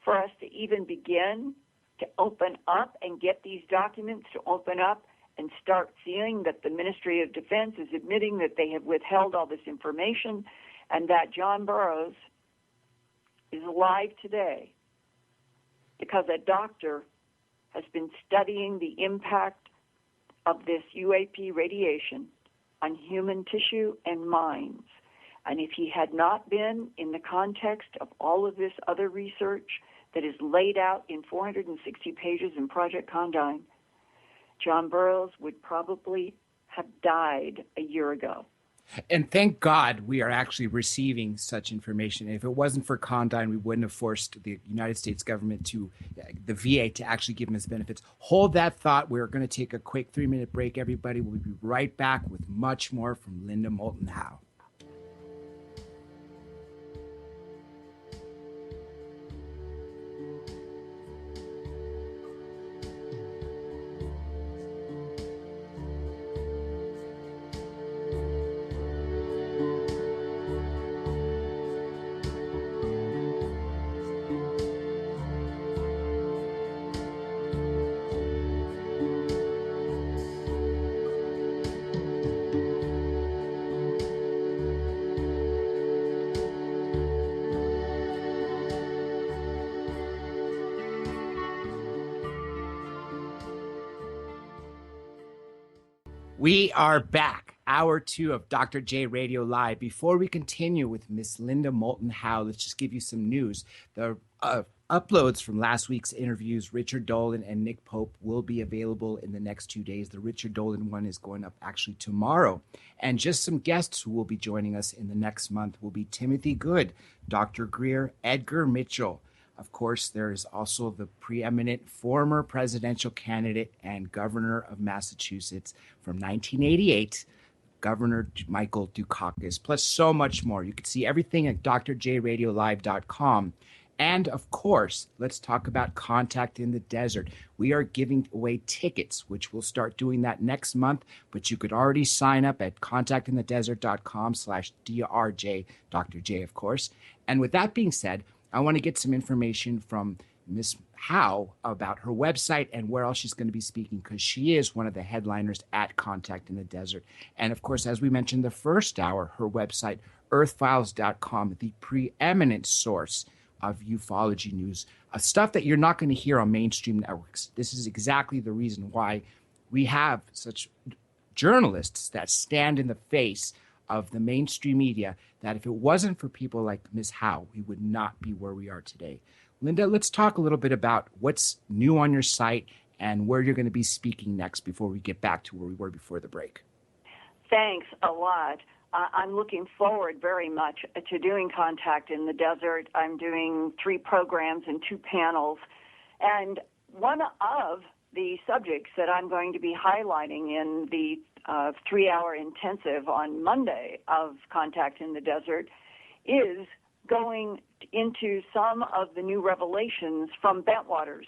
for us to even begin to open up and get these documents to open up and start seeing that the Ministry of Defense is admitting that they have withheld all this information and that John Burroughs is alive today because a doctor has been studying the impact of this UAP radiation on human tissue and minds. And if he had not been in the context of all of this other research that is laid out in 460 pages in Project Condign, John Burroughs would probably have died a year ago. And thank God we are actually receiving such information. If it wasn't for Condign, we wouldn't have forced the United States government the VA to actually give him his benefits. Hold that thought. We're going to take a quick 3-minute break, everybody. We'll be right back with much more from Linda Moulton Howe. We are back, hour 2 of Dr. J Radio Live. Before we continue with Miss Linda Moulton Howe, let's just give you some news. The uploads from last week's interviews, Richard Dolan and Nick Pope, will be available in the next 2 days. The Richard Dolan one is going up actually tomorrow. And just some guests who will be joining us in the next month will be Timothy Good, Dr. Greer, Edgar Mitchell. Of course, there is also the preeminent former presidential candidate and governor of Massachusetts from 1988, Governor Michael Dukakis, plus so much more. You can see everything at drjradiolive.com. And of course, let's talk about Contact in the Desert. We are giving away tickets, which we'll start doing that next month, but you could already sign up at contactinthedesert.com/DRJ, Dr. J, of course. And with that being said, I want to get some information from Miss Howe about her website and where else she's going to be speaking, because she is one of the headliners at Contact in the Desert. And of course, as we mentioned the first hour, her website, earthfiles.com, the preeminent source of ufology news, stuff that you're not going to hear on mainstream networks. This is exactly the reason why we have such journalists that stand in the face of the mainstream media, that if it wasn't for people like Ms. Howe, we would not be where we are today. Linda, let's talk a little bit about what's new on your site and where you're going to be speaking next before we get back to where we were before the break. Thanks a lot. I'm looking forward very much to doing Contact in the Desert. I'm doing 3 programs and 2 panels. And one of the subjects that I'm going to be highlighting in the 3-hour intensive on Monday of Contact in the Desert is going into some of the new revelations from Bentwaters.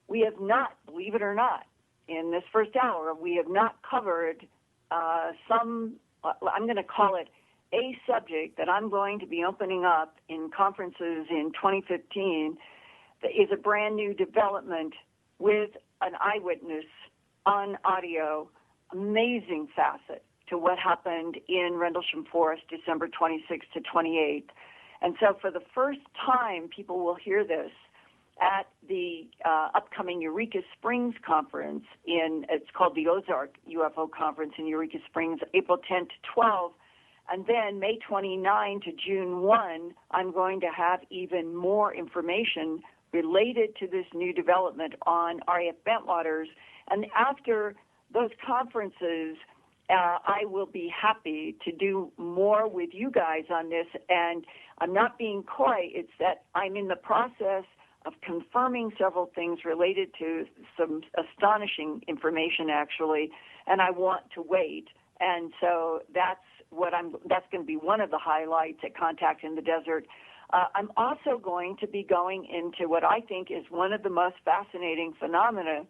We have not, believe it or not, in this first hour, we have not covered I'm going to call it a subject that I'm going to be opening up in conferences in 2015 that is a brand new development with an eyewitness on audio. Amazing facet to what happened in Rendlesham Forest, December 26th to 28th. And so for the first time, people will hear this at the upcoming Eureka Springs conference it's called the Ozark UFO Conference in Eureka Springs, April 10 to 12. And then May 29 to June 1, I'm going to have even more information related to this new development on RAF Bentwaters. And after those conferences, I will be happy to do more with you guys on this. And I'm not being coy. It's that I'm in the process of confirming several things related to some astonishing information, actually, and I want to wait. And so that's going to be one of the highlights at Contact in the Desert. I'm also going to be going into what I think is one of the most fascinating phenomena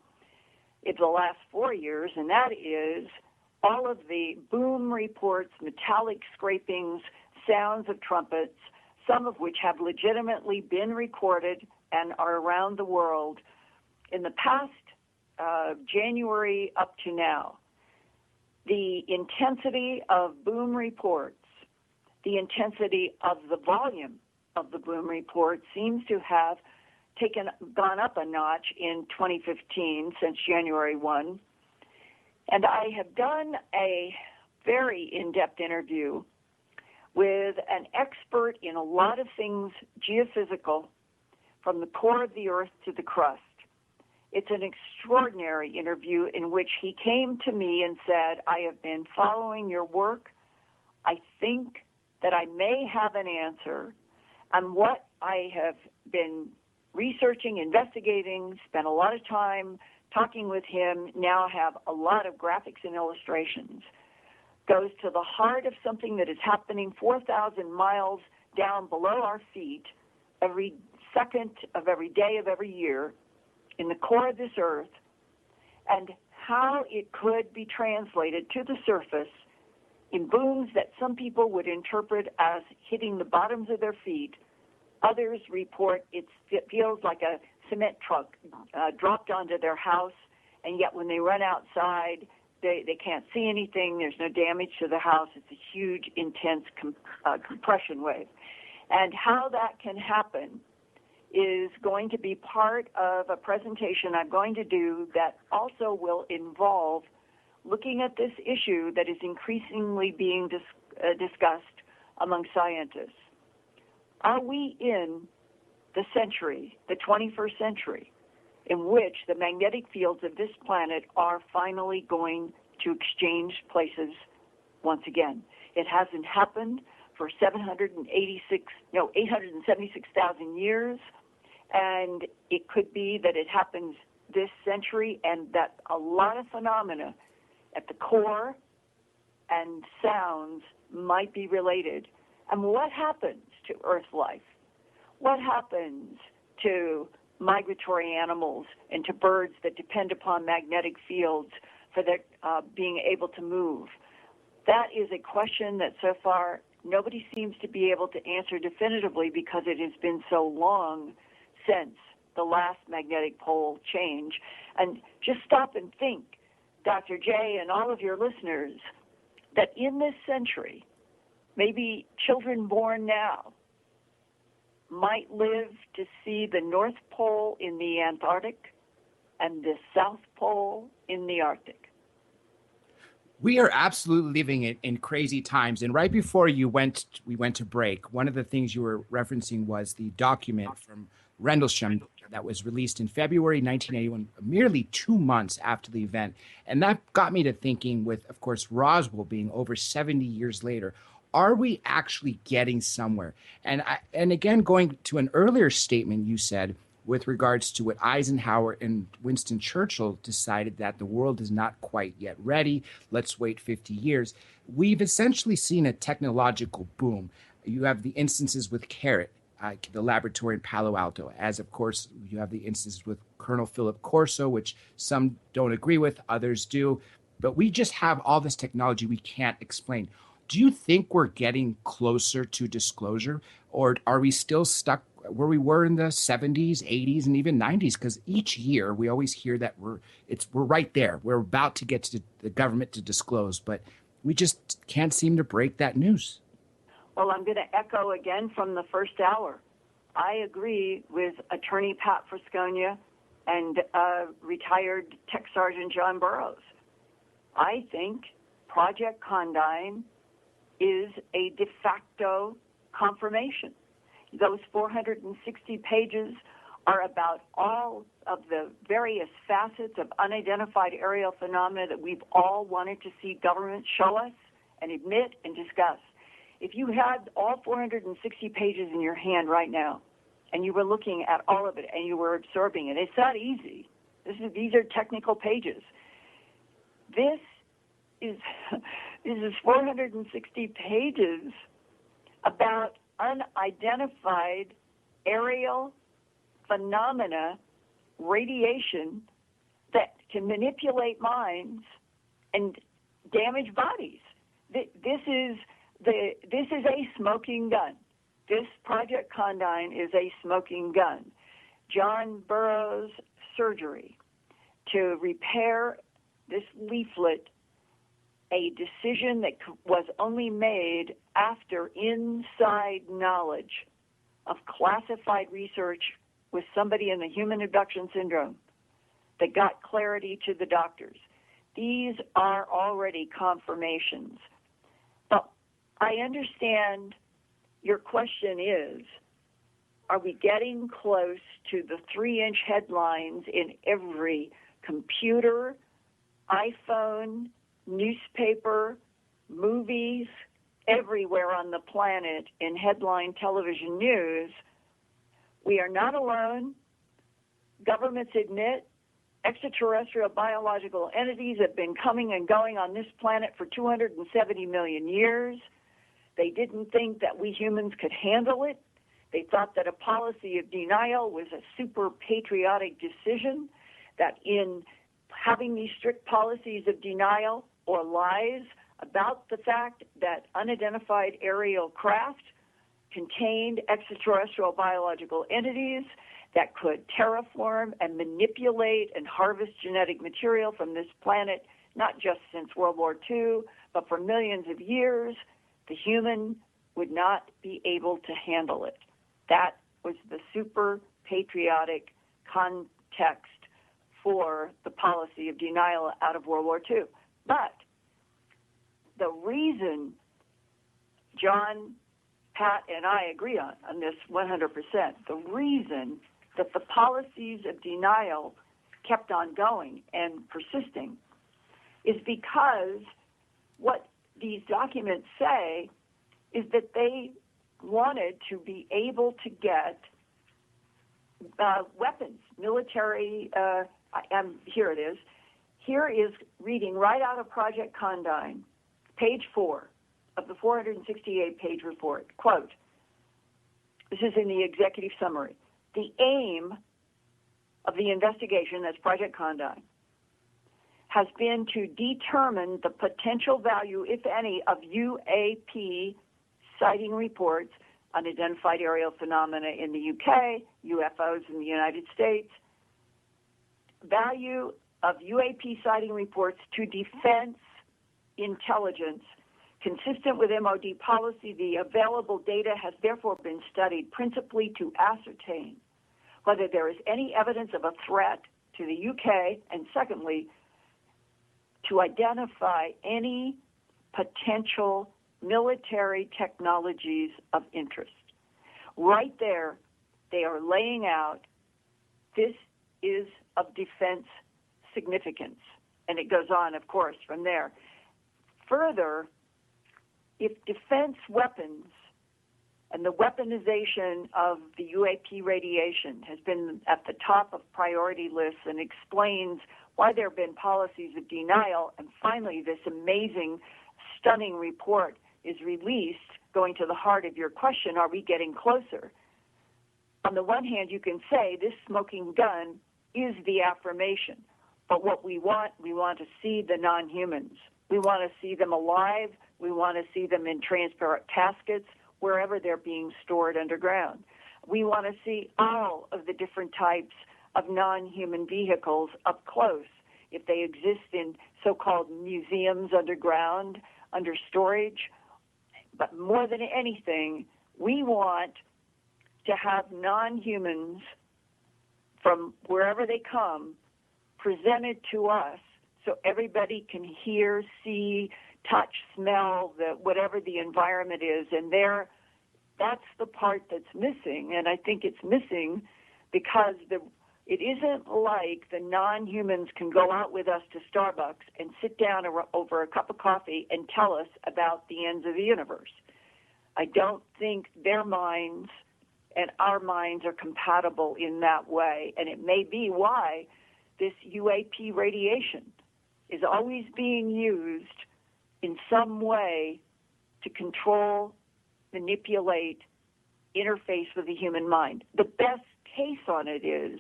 in the last 4 years, and that is all of the boom reports, metallic scrapings, sounds of trumpets, some of which have legitimately been recorded and are around the world. In the past January up to now, the intensity of boom reports, the intensity of the volume of the boom report seems to have gone up a notch in 2015 since January 1. And I have done a very in-depth interview with an expert in a lot of things geophysical, from the core of the earth to the crust. It's an extraordinary interview in which he came to me and said, I have been following your work. I think that I may have an answer. And what I have been researching, investigating, spent a lot of time talking with him, now have a lot of graphics and illustrations, goes to the heart of something that is happening 4,000 miles down below our feet every second of every day of every year in the core of this earth, and how it could be translated to the surface in booms that some people would interpret as hitting the bottoms of their feet. Others report it feels like a cement truck dropped onto their house, and yet when they run outside, they can't see anything. There's no damage to the house. It's a huge, intense compression wave. And how that can happen is going to be part of a presentation I'm going to do that also will involve looking at this issue that is increasingly being discussed among scientists. Are we in the century, the 21st century, in which the magnetic fields of this planet are finally going to exchange places once again? It hasn't happened for 876,000 years, and it could be that it happens this century, and that a lot of phenomena at the core and sounds might be related. And what happens to Earth life? What happens to migratory animals and to birds that depend upon magnetic fields for their being able to move? That is a question that so far nobody seems to be able to answer definitively, because it has been so long since the last magnetic pole change. And just stop and think, Dr. J and all of your listeners, that in this century, maybe children born now might live to see the North Pole in the Antarctic and the South Pole in the Arctic. We are absolutely living in crazy times. And right before we went to break, one of the things you were referencing was the document from Rendlesham that was released in February 1981, merely 2 months after the event. And that got me to thinking, with, of course, Roswell being over 70 years later, are we actually getting somewhere? And again, going to an earlier statement you said with regards to what Eisenhower and Winston Churchill decided, that the world is not quite yet ready, let's wait 50 years. We've essentially seen a technological boom. You have the instances with Carrot, the laboratory in Palo Alto, as of course you have the instances with Colonel Philip Corso, which some don't agree with, others do. But we just have all this technology we can't explain. Do you think we're getting closer to disclosure, or are we still stuck where we were in the 70s, 80s, and even 90s? Because each year we always hear that we're right there. We're about to get to the government to disclose, but we just can't seem to break that news. Well, I'm going to echo again from the first hour. I agree with Attorney Pat Frasconia and retired Tech Sergeant John Burroughs. I think Project Condign is a de facto confirmation. Those 460 pages are about all of the various facets of unidentified aerial phenomena that we've all wanted to see government show us and admit and discuss. If you had all 460 pages in your hand right now, and you were looking at all of it and you were absorbing it, it's not easy. These are technical pages. This is 460 pages about unidentified aerial phenomena, radiation that can manipulate minds and damage bodies. This is a smoking gun. This Project Condign is a smoking gun. John Burroughs' surgery to repair this leaflet, a decision that was only made after inside knowledge of classified research with somebody in the human abduction syndrome that got clarity to the doctors. These are already confirmations. But I understand your question is, are we getting close to the 3-inch headlines in every computer, iPhone, newspaper, movies, everywhere on the planet in headline television news? We are not alone. Governments admit extraterrestrial biological entities have been coming and going on this planet for 270 million years. They didn't think that we humans could handle it. They thought that a policy of denial was a super patriotic decision, that in having these strict policies of denial or lies about the fact that unidentified aerial craft contained extraterrestrial biological entities that could terraform and manipulate and harvest genetic material from this planet, not just since World War II, but for millions of years, the human would not be able to handle it. That was the super patriotic context for the policy of denial out of World War II. But the reason John, Pat, and I agree on this 100%, the reason that the policies of denial kept on going and persisting is because what these documents say is that they wanted to be able to get weapons, military, here it is. Here is reading right out of Project Condign, page 4 of the 468-page report. Quote, this is in the executive summary. The aim of the investigation, that's Project Condign, has been to determine the potential value, if any, of UAP sighting reports, unidentified aerial phenomena in the UK, UFOs in the United States, value of UAP sighting reports to defense intelligence. Consistent with MOD policy, the available data has therefore been studied principally to ascertain whether there is any evidence of a threat to the UK, and secondly, to identify any potential military technologies of interest. Right there, they are laying out this is of defense significance. And it goes on, of course, from there. Further, if defense weapons and the weaponization of the UAP radiation has been at the top of priority lists and explains why there have been policies of denial, and finally this amazing, stunning report is released, going to the heart of your question, are we getting closer? On the one hand, you can say this smoking gun is the affirmation, but what we want to see the non-humans. We want to see them alive. We want to see them in transparent caskets, wherever they're being stored underground. We want to see all of the different types of non-human vehicles up close. If they exist in so-called museums underground, under storage. But more than anything, we want to have non-humans from wherever they come presented to us so everybody can hear, see, touch, smell, whatever the environment is. And that's the part that's missing. And I think it's missing because it isn't like the non-humans can go out with us to Starbucks and sit down over a cup of coffee and tell us about the ends of the universe. I don't think their minds and our minds are compatible in that way. And it may be why this UAP radiation is always being used in some way to control, manipulate, interface with the human mind. The best case on it is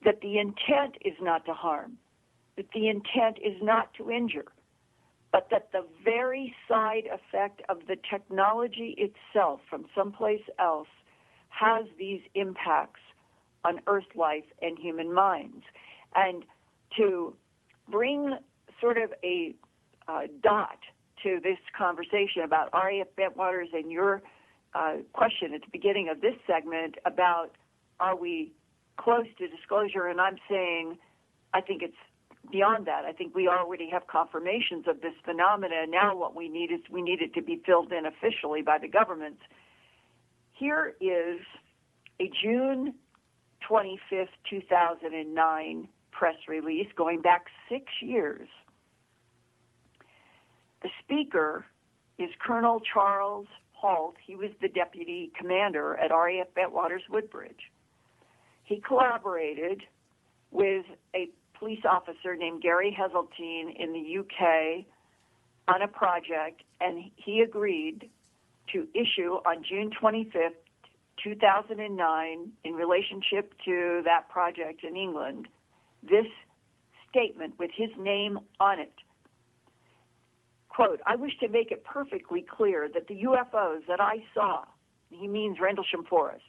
that the intent is not to harm, that the intent is not to injure, but that the very side effect of the technology itself from someplace else has these impacts on Earth life and human minds. And to bring sort of a dot to this conversation about RAF Bentwaters and your question at the beginning of this segment about are we close to disclosure, and I'm saying I think it's beyond that. I think we already have confirmations of this phenomena, and now what we need it to be filled in officially by the governments. Here is a June 25th, 2009 press release going back 6 years. The speaker is Colonel Charles Halt. He was the deputy commander at RAF Bentwaters Woodbridge. He collaborated with a police officer named Gary Heseltine in the UK on a project, and he agreed to issue on June 25th, 2009, in relationship to that project in England, this statement with his name on it. Quote, I wish to make it perfectly clear that the UFOs that I saw, he means Rendlesham Forest,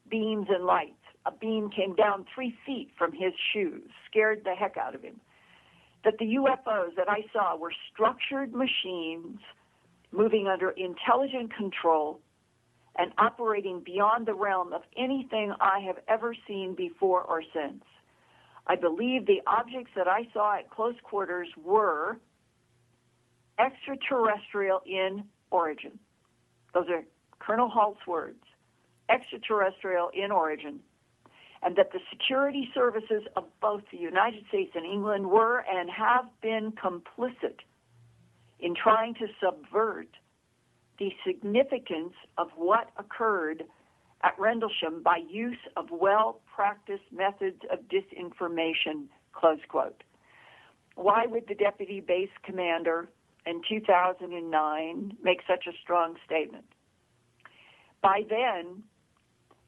beams and lights. A beam came down 3 feet from his shoes, scared the heck out of him. That the UFOs that I saw were structured machines moving under intelligent control and operating beyond the realm of anything I have ever seen before or since. I believe the objects that I saw at close quarters were extraterrestrial in origin. Those are Colonel Halt's words. Extraterrestrial in origin. And that the security services of both the United States and England were and have been complicit in trying to subvert the significance of what occurred at Rendlesham by use of well-practiced methods of disinformation, close quote. Why would the deputy base commander in 2009 make such a strong statement? By then,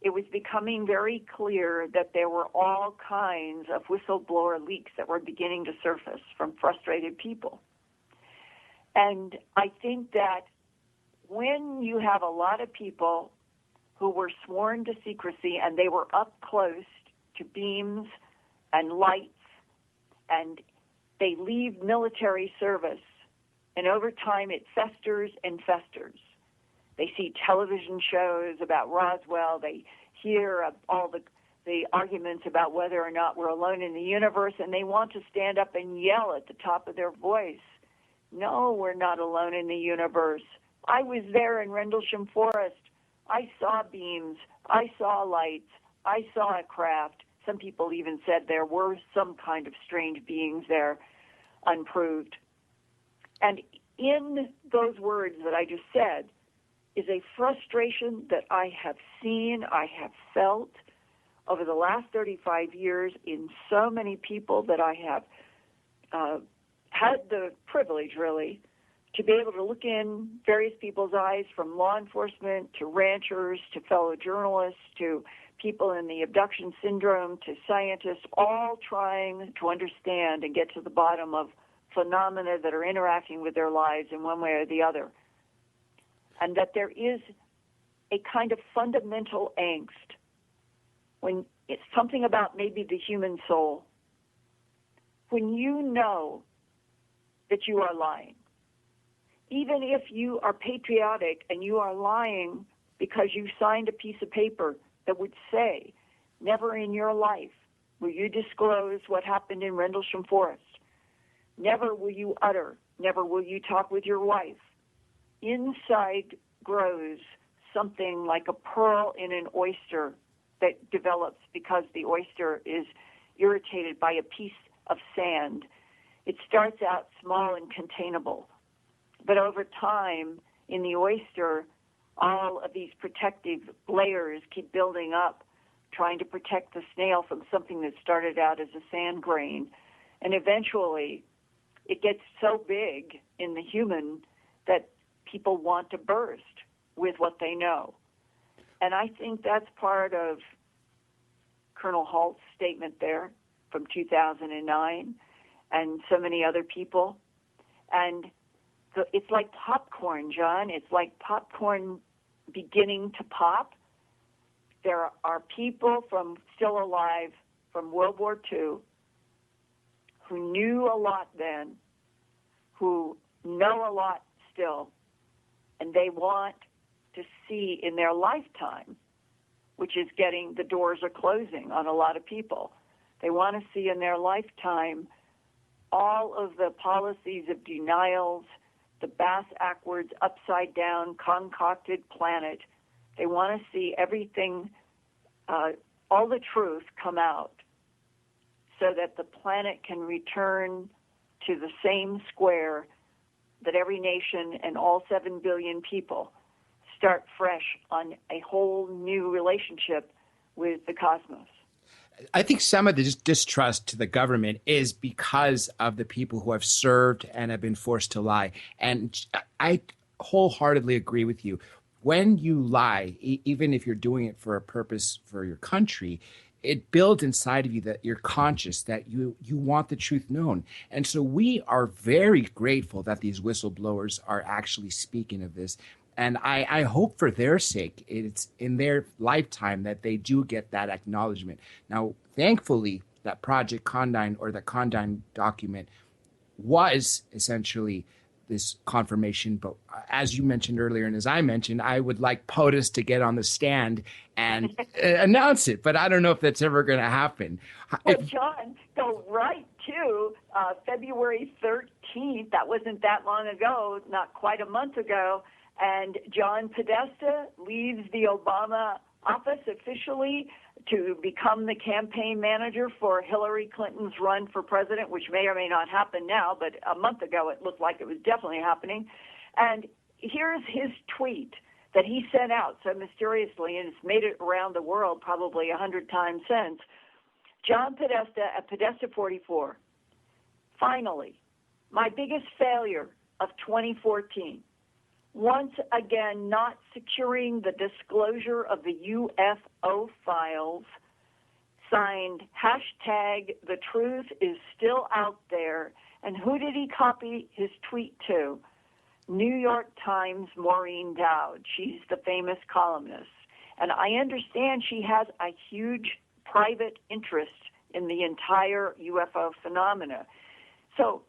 it was becoming very clear that there were all kinds of whistleblower leaks that were beginning to surface from frustrated people. And I think that when you have a lot of people who were sworn to secrecy and they were up close to beams and lights, and they leave military service, and over time it festers and festers. They see television shows about Roswell. They hear all the arguments about whether or not we're alone in the universe, and they want to stand up and yell at the top of their voice, no, we're not alone in the universe. I was there in Rendlesham Forest. I saw beams. I saw lights. I saw a craft. Some people even said there were some kind of strange beings there, unproved. And in those words that I just said is a frustration that I have seen, I have felt over the last 35 years in so many people that I have had the privilege, really, to be able to look in various people's eyes, from law enforcement to ranchers to fellow journalists to people in the abduction syndrome to scientists, all trying to understand and get to the bottom of phenomena that are interacting with their lives in one way or the other. And that there is a kind of fundamental angst when it's something about maybe the human soul. When you know that you are lying, even if you are patriotic and you are lying because you signed a piece of paper that would say, never in your life will you disclose what happened in Rendlesham Forest. Never will you utter, never will you talk with your wife. Inside grows something like a pearl in an oyster that develops because the oyster is irritated by a piece of sand. It starts out small and containable, but over time in the oyster, all of these protective layers keep building up, trying to protect the snail from something that started out as a sand grain. And eventually it gets so big in the human that people want to burst with what they know. And I think that's part of Colonel Halt's statement there from 2009 and so many other people. And it's like popcorn, John. It's like popcorn beginning to pop. There are people still alive from World War II who knew a lot then, who know a lot still, and they want to see in their lifetime, which is the doors are closing on a lot of people. They want to see in their lifetime all of the policies of denials, the bass-ackwards, upside-down, concocted planet. They want to see everything, all the truth come out so that the planet can return to the same square, that every nation and all 7 billion people start fresh on a whole new relationship with the cosmos. I think some of the distrust to the government is because of the people who have served and have been forced to lie. And I wholeheartedly agree with you. When you lie, even if you're doing it for a purpose for your country, it builds inside of you that you're conscious, that you want the truth known. And so we are very grateful that these whistleblowers are actually speaking of this. And I hope for their sake, it's in their lifetime that they do get that acknowledgement. Now, thankfully, that Project Condign or the Condign document was essentially this confirmation. But as you mentioned earlier, and as I mentioned, I would like POTUS to get on the stand and announce it. But I don't know if that's ever going to happen. Well, John, go right to February 13th. That wasn't that long ago, not quite a month ago. And John Podesta leaves the Obama office officially to become the campaign manager for Hillary Clinton's run for president, which may or may not happen now, but a month ago it looked like it was definitely happening. And here's his tweet that he sent out so mysteriously, and it's made it around the world probably 100 times since. John Podesta at Podesta 44. Finally, my biggest failure of 2014. Once again, not securing the disclosure of the UFO files, signed #The Truth is Still Out There. And who did he copy his tweet to? New York Times Maureen Dowd. She's the famous columnist. And I understand she has a huge private interest in the entire UFO phenomena. So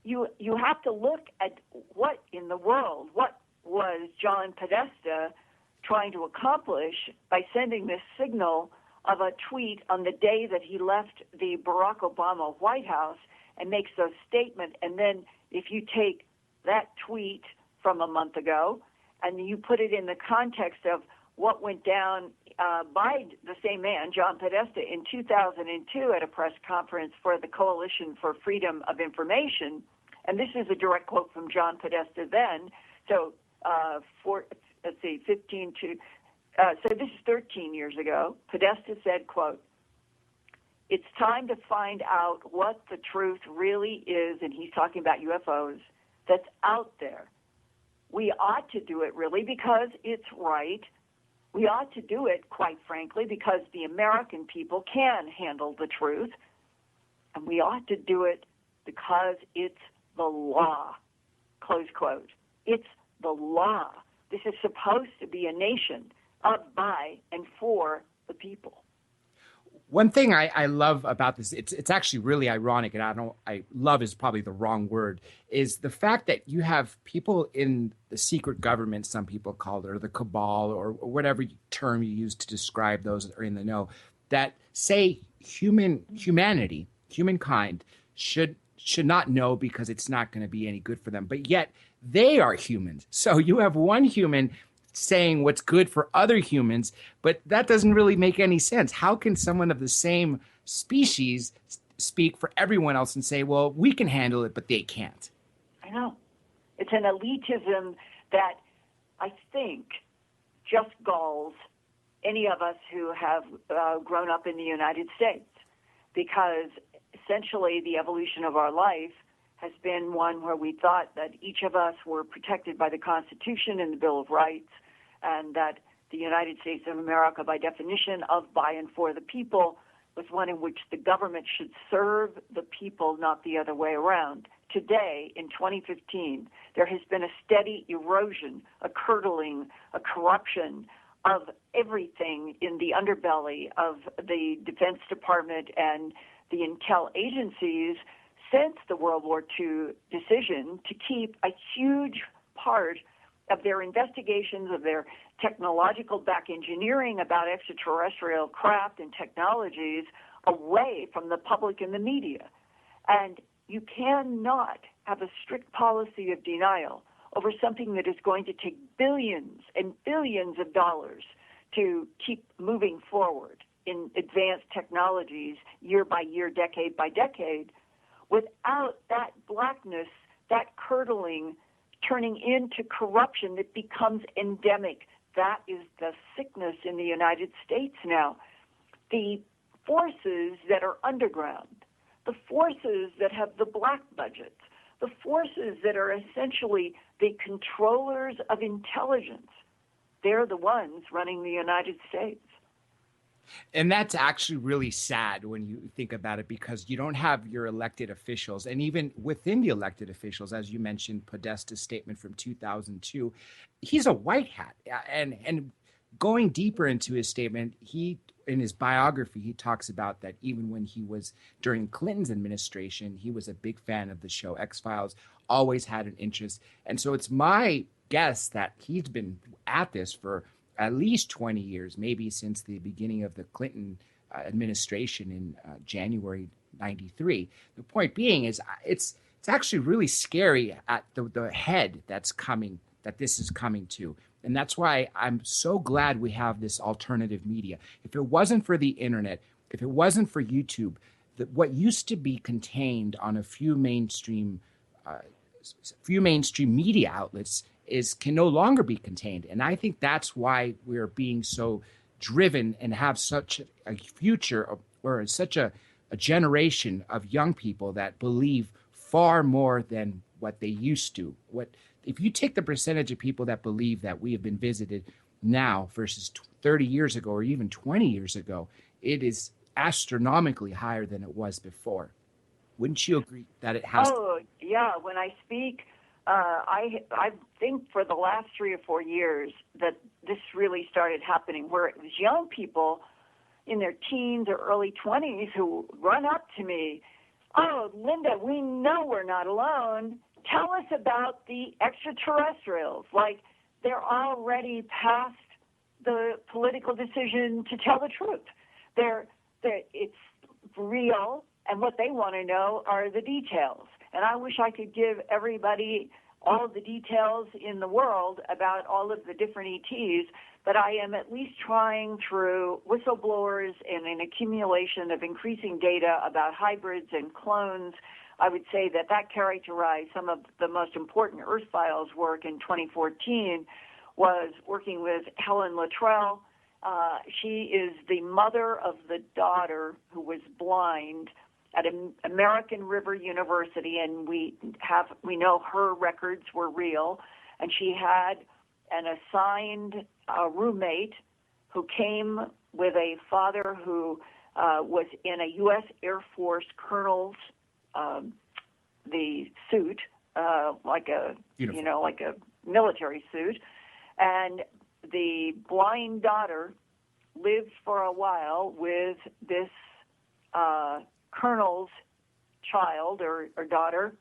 you have to look at what in the world, what was John Podesta trying to accomplish by sending this signal of a tweet on the day that he left the Barack Obama White House and makes those statements. And then if you take that tweet from a month ago and you put it in the context of what went down by the same man, John Podesta, in 2002 at a press conference for the Coalition for Freedom of Information, and this is a direct quote from John Podesta then, so so this is 13 years ago. Podesta said, quote, "It's time to find out what the truth really is," and he's talking about UFOs, "that's out there. We ought to do it really because it's right. We ought to do it, quite frankly, because the American people can handle the truth. And we ought to do it because it's the law," close quote. It's the law. This is supposed to be a nation of, by, and for the people. One thing I love about this, it's actually really ironic, and I love is probably the wrong word, is the fact that you have people in the secret government, some people call it, or the cabal, or whatever term you use to describe those that are in the know, that say humankind should not know because it's not going to be any good for them. But yet they are humans. So you have one human saying what's good for other humans, but that doesn't really make any sense. How can someone of the same species speak for everyone else and say, well, we can handle it, but they can't? I know. It's an elitism that I think just galls any of us who have grown up in the United States, because essentially the evolution of our life has been one where we thought that each of us were protected by the Constitution and the Bill of Rights, and that the United States of America, by definition of, by, and for the people, was one in which the government should serve the people, not the other way around. Today, in 2015, there has been a steady erosion, a curdling, a corruption of everything in the underbelly of the Defense Department and the intel agencies since the World War II decision to keep a huge part of their investigations, of their technological back engineering about extraterrestrial craft and technologies away from the public and the media. And you cannot have a strict policy of denial over something that is going to take billions and billions of dollars to keep moving forward in advanced technologies year by year, decade by decade, without that blackness, that curdling, turning into corruption that becomes endemic. That is the sickness in the United States now. The forces that are underground, the forces that have the black budgets, the forces that are essentially the controllers of intelligence, they're the ones running the United States. And that's actually really sad when you think about it, because you don't have your elected officials. And even within the elected officials, as you mentioned, Podesta's statement from 2002, he's a white hat. And going deeper into his statement, in his biography, he talks about that even when he was during Clinton's administration, he was a big fan of the show X-Files, always had an interest. And so it's my guess that he's been at this for at least 20 years, maybe since the beginning of the Clinton administration in January 93. The point being is it's actually really scary at the head that this is coming to. And that's why I'm so glad we have this alternative media. If it wasn't for the internet, if it wasn't for YouTube, what used to be contained on a few mainstream media outlets can no longer be contained. And I think that's why we're being so driven and have such a future, or such a generation of young people that believe far more than what they used to. If you take the percentage of people that believe that we have been visited now versus 30 years ago or even 20 years ago, it is astronomically higher than it was before. Wouldn't you agree that it has? Oh, yeah. When I speak, I think for the last 3 or 4 years that this really started happening, where it was young people in their teens or early 20s who run up to me, "Oh, Linda, we know we're not alone. Tell us about the extraterrestrials." Like they're already past the political decision to tell the truth. It's real, and what they want to know are the details. And I wish I could give everybody all of the details in the world about all of the different ETs, but I am at least trying through whistleblowers and an accumulation of increasing data about hybrids and clones. I would say that characterized some of the most important Earth Files work in 2014 was working with Helen Luttrell. She is the mother of the daughter who was blind at American River University, and we know her records were real, and she had an assigned roommate who came with a father who was in a U.S. Air Force colonel's the suit, like a Uniform. Like a military suit, and the blind daughter lived for a while with this colonel's child or daughter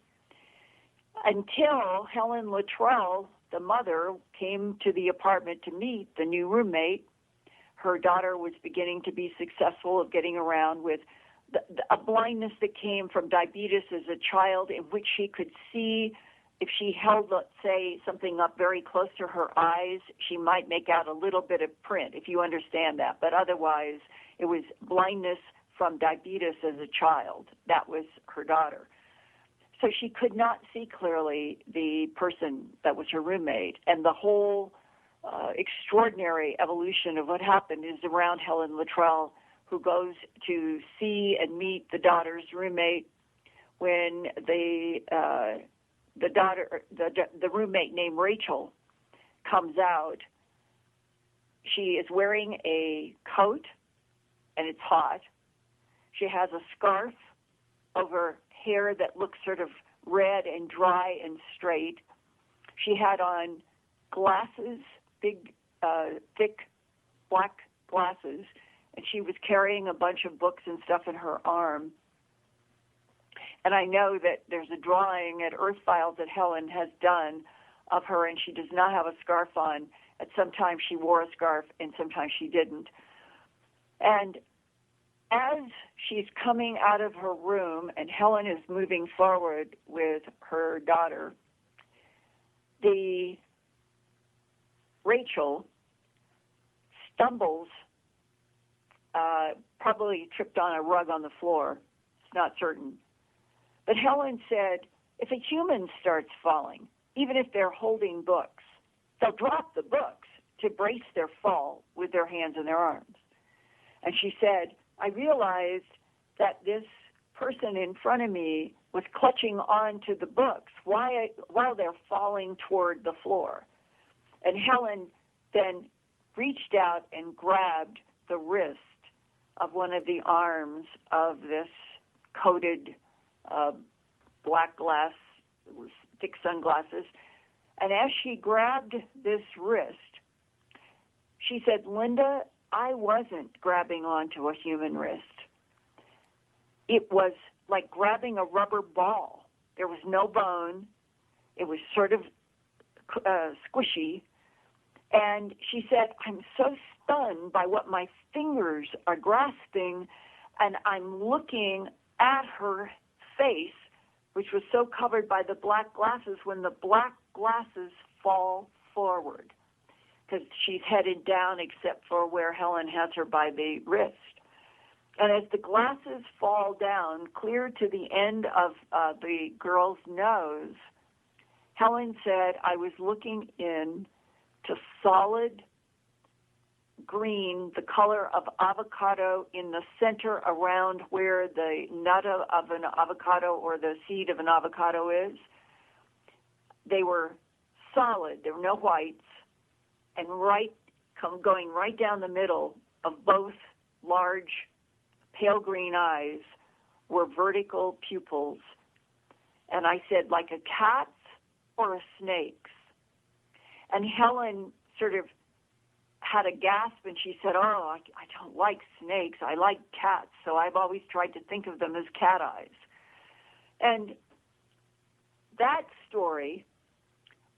until Helen Luttrell, the mother, came to the apartment to meet the new roommate. Her daughter was beginning to be successful of getting around with a blindness that came from diabetes as a child, in which she could see if she held, let's say, something up very close to her eyes, she might make out a little bit of print, if you understand that. But otherwise, it was blindness from diabetes as a child. That was her daughter. So she could not see clearly the person that was her roommate. And the whole extraordinary evolution of what happened is around Helen Luttrell, who goes to see and meet the daughter's roommate when the roommate named Rachel comes out. She is wearing a coat, and it's hot. She has a scarf over hair that looks sort of red and dry and straight. She had on glasses, big, thick, black glasses, and she was carrying a bunch of books and stuff in her arm. And I know that there's a drawing at Earth Files that Helen has done of her, and she does not have a scarf on. At some times she wore a scarf, and sometimes she didn't. And as she's coming out of her room and Helen is moving forward with her daughter, the Rachel stumbles, probably tripped on a rug on the floor. It's not certain. But Helen said, if a human starts falling, even if they're holding books, they'll drop the books to brace their fall with their hands and their arms. And she said, I realized that this person in front of me was clutching on to the books while they're falling toward the floor. And Helen then reached out and grabbed the wrist of one of the arms of this coated black glass, thick sunglasses. And as she grabbed this wrist, she said, Linda, I wasn't grabbing onto a human wrist. It was like grabbing a rubber ball. There was no bone. It was sort of squishy. And she said, I'm so stunned by what my fingers are grasping, and I'm looking at her face, which was so covered by the black glasses, when the black glasses fall forward, because she's headed down except for where Helen has her by the wrist. And as the glasses fall down, clear to the end of the girl's nose, Helen said, I was looking in to solid green, the color of avocado in the center around where the nut of an avocado or the seed of an avocado is. They were solid. There were no whites. And going right down the middle of both large pale green eyes were vertical pupils. And I said, like a cat's or a snake's? And Helen sort of had a gasp, and she said, I don't like snakes. I like cats, so I've always tried to think of them as cat eyes. And that story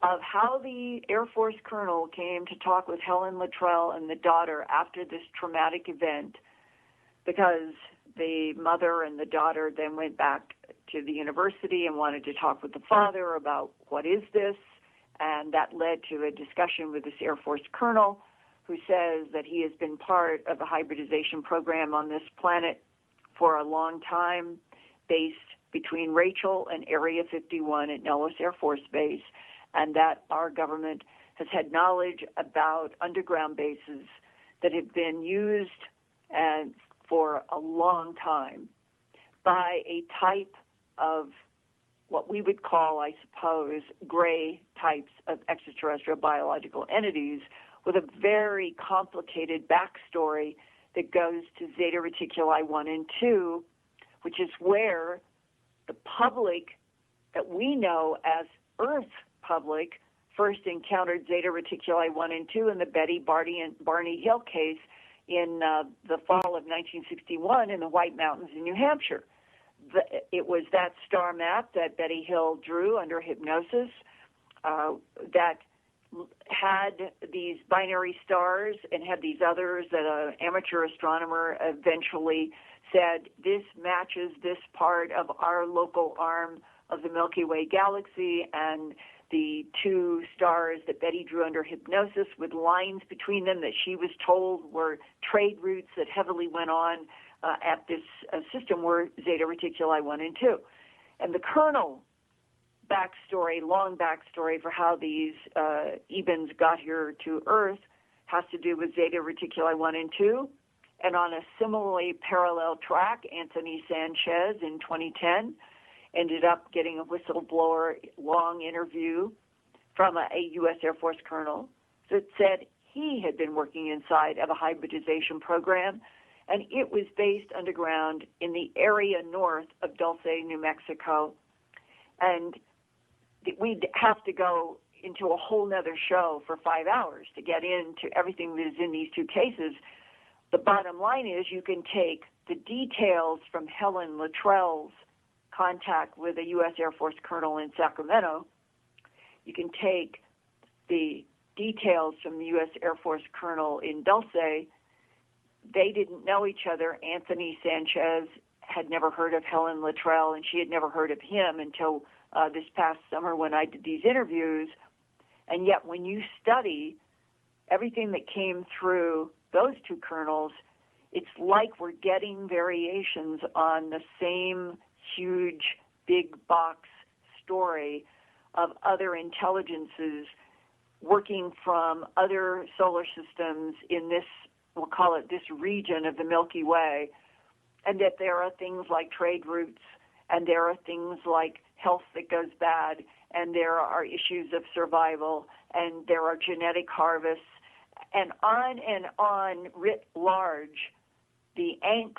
of how the Air Force colonel came to talk with Helen Luttrell and the daughter after this traumatic event, because the mother and the daughter then went back to the university and wanted to talk with the father about what is this, and that led to a discussion with this Air Force colonel who says that he has been part of a hybridization program on this planet for a long time, based between Rachel and Area 51 at Nellis Air Force Base, and that our government has had knowledge about underground bases that have been used for a long time by a type of what we would call, I suppose, gray types of extraterrestrial biological entities with a very complicated backstory that goes to Zeta Reticuli 1 and 2, which is where the public that we know as Earth public first encountered Zeta Reticuli 1 and 2 in the Betty, Barney Hill case in the fall of 1961 in the White Mountains in New Hampshire. It was that star map that Betty Hill drew under hypnosis that had these binary stars and had these others that an amateur astronomer eventually said, this matches this part of our local arm of the Milky Way galaxy, and the two stars that Betty drew under hypnosis with lines between them that she was told were trade routes that heavily went on at this system were Zeta Reticuli 1 and 2. And the kernel backstory, long backstory for how these Ebens got here to Earth has to do with Zeta Reticuli 1 and 2. And on a similarly parallel track, Anthony Sanchez in 2010 ended up getting a whistleblower long interview from a U.S. Air Force colonel that said he had been working inside of a hybridization program, and it was based underground in the area north of Dulce, New Mexico. And we'd have to go into a whole nother show for 5 hours to get into everything that is in these two cases. The bottom line is you can take the details from Helen Luttrell's contact with a U.S. Air Force colonel in Sacramento. You can take the details from the U.S. Air Force colonel in Dulce. They didn't know each other. Anthony Sanchez had never heard of Helen Luttrell, and she had never heard of him until this past summer when I did these interviews. And yet when you study everything that came through those two colonels, it's like we're getting variations on the same huge big box story of other intelligences working from other solar systems in this, we'll call it this region of the Milky Way, and that there are things like trade routes, and there are things like health that goes bad, and there are issues of survival, and there are genetic harvests, and on writ large. The angst,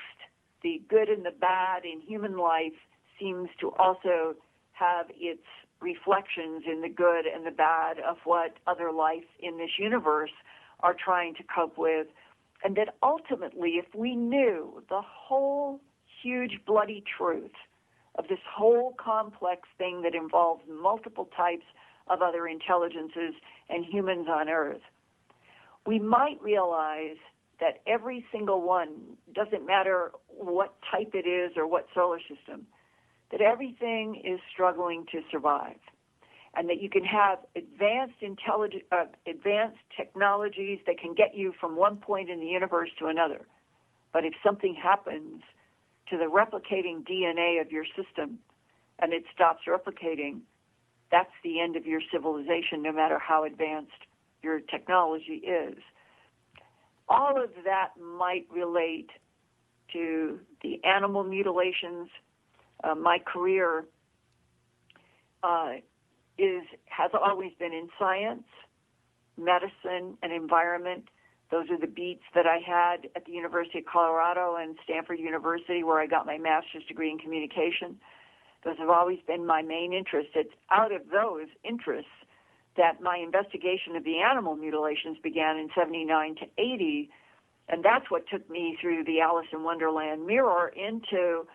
the good and the bad in human life seems to also have its reflections in the good and the bad of what other life in this universe are trying to cope with. And that ultimately, if we knew the whole huge bloody truth of this whole complex thing that involves multiple types of other intelligences and humans on Earth, we might realize that every single one, doesn't matter what type it is or what solar system, that everything is struggling to survive, and that you can have advanced technologies that can get you from one point in the universe to another. But if something happens to the replicating DNA of your system and it stops replicating, that's the end of your civilization, no matter how advanced your technology is. All of that might relate to the animal mutilations. My career has always been in science, medicine, and environment. Those are the beats that I had at the University of Colorado and Stanford University, where I got my master's degree in communication. Those have always been my main interests. It's out of those interests that my investigation of the animal mutilations began in 79 to 80, and that's what took me through the Alice in Wonderland mirror into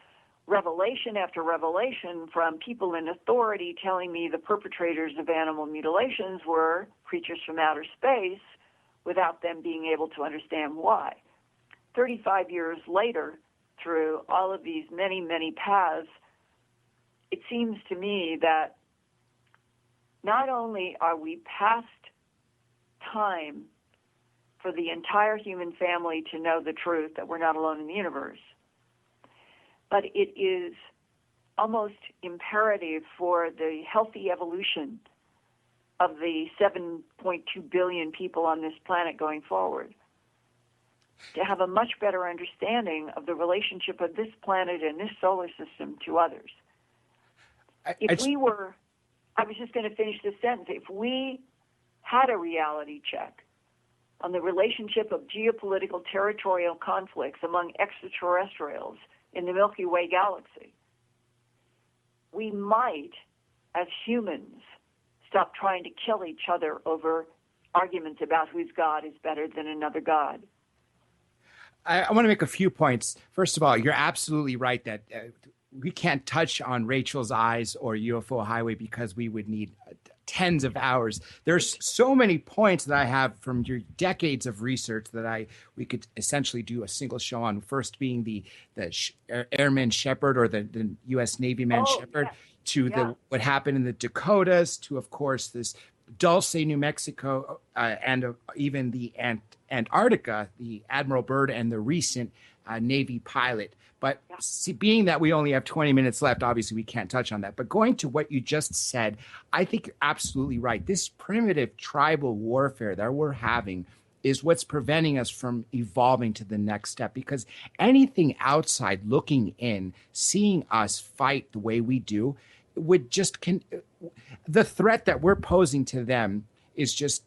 revelation after revelation from people in authority telling me the perpetrators of animal mutilations were creatures from outer space without them being able to understand why. 35 years later, through all of these many, many paths, it seems to me that not only are we past time for the entire human family to know the truth that we're not alone in the universe, but it is almost imperative for the healthy evolution of the 7.2 billion people on this planet going forward to have a much better understanding of the relationship of this planet and this solar system to others. I was just going to finish this sentence. If we had a reality check on the relationship of geopolitical territorial conflicts among extraterrestrials in the Milky Way galaxy, we might, as humans, stop trying to kill each other over arguments about whose God is better than another God. I want to make a few points. First of all, you're absolutely right that we can't touch on Rachel's Eyes or UFO Highway because we would need tens of hours. There's so many points that I have from your decades of research that we could essentially do a single show on. First being the Airman Shepherd, or the U.S. Navy man Shepherd, to what happened in the Dakotas, to of course this Dulce, New Mexico, and even the Antarctica, the Admiral Byrd and the recent Navy pilot. But being that we only have 20 minutes left, obviously we can't touch on that. But going to what you just said, I think you're absolutely right. This primitive tribal warfare that we're having is what's preventing us from evolving to the next step, because anything outside looking in, seeing us fight the way we do, would just the threat that we're posing to them is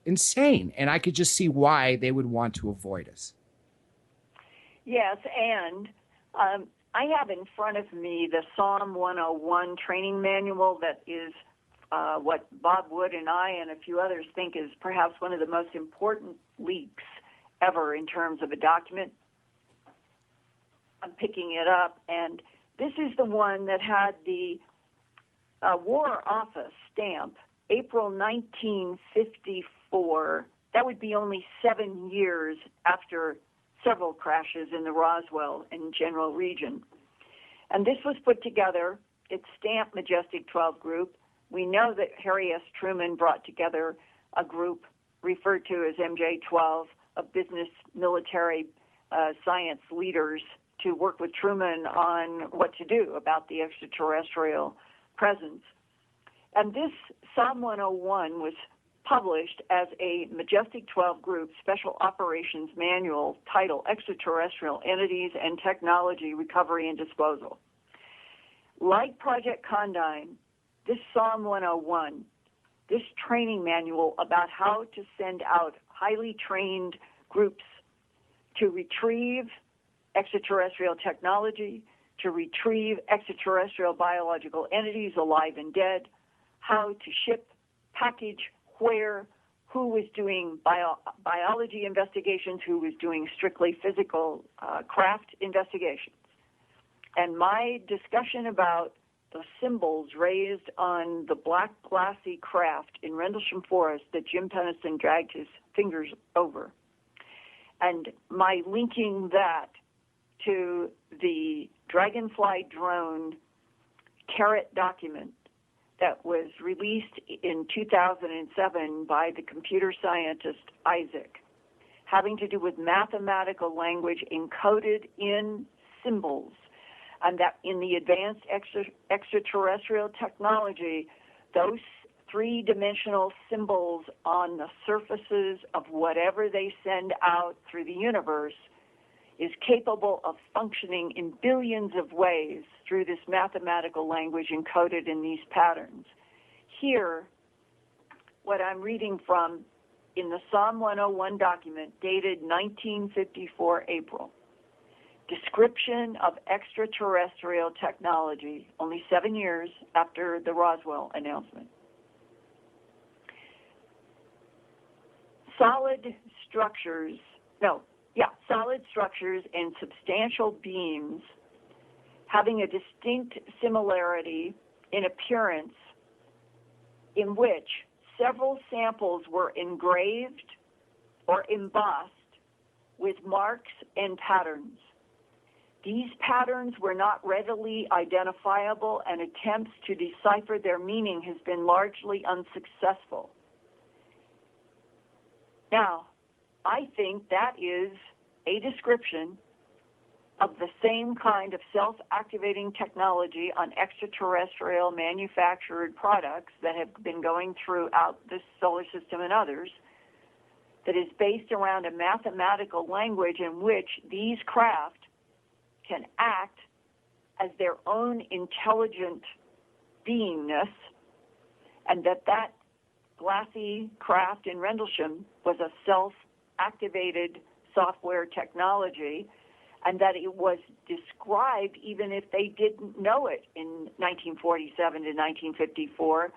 insane. And I could just see why they would want to avoid us. Yes, and I have in front of me the Psalm 101 training manual that is what Bob Wood and I and a few others think is perhaps one of the most important leaks ever in terms of a document. I'm picking it up, and this is the one that had the War Office stamp, April 1954. That would be only 7 years after several crashes in the Roswell and general region. And this was put together. It's stamped Majestic 12 Group. We know that Harry S. Truman brought together a group referred to as MJ-12 of business, military, science leaders to work with Truman on what to do about the extraterrestrial presence. And this Psalm 101 was published as a Majestic 12 Group Special Operations Manual titled Extraterrestrial Entities and Technology Recovery and Disposal. Like Project Condign, this Psalm 101, this training manual about how to send out highly trained groups to retrieve extraterrestrial technology, to retrieve extraterrestrial biological entities, alive and dead, how to ship, package, where, who was doing biology investigations, who was doing strictly physical craft investigations. And my discussion about the symbols raised on the black glassy craft in Rendlesham Forest that Jim Tennyson dragged his fingers over, and my linking that to the Dragonfly drone Carrot document that was released in 2007 by the computer scientist Isaac, having to do with mathematical language encoded in symbols, and that in the advanced extraterrestrial technology, those three-dimensional symbols on the surfaces of whatever they send out through the universe is capable of functioning in billions of ways through this mathematical language encoded in these patterns. Here, what I'm reading from in the Psalm 101 document dated 1954 April, description of extraterrestrial technology, only 7 years after the announcement. Solid structures and substantial beams having a distinct similarity in appearance, in which several samples were engraved or embossed with marks and patterns. These patterns were not readily identifiable, and attempts to decipher their meaning has been largely unsuccessful. Now, I think that is a description of the same kind of self-activating technology on extraterrestrial manufactured products that have been going throughout this solar system and others, that is based around a mathematical language in which these craft can act as their own intelligent beingness, and that glassy craft in Rendlesham was a self-activated software technology, and that it was described even if they didn't know it in 1947 to 1954.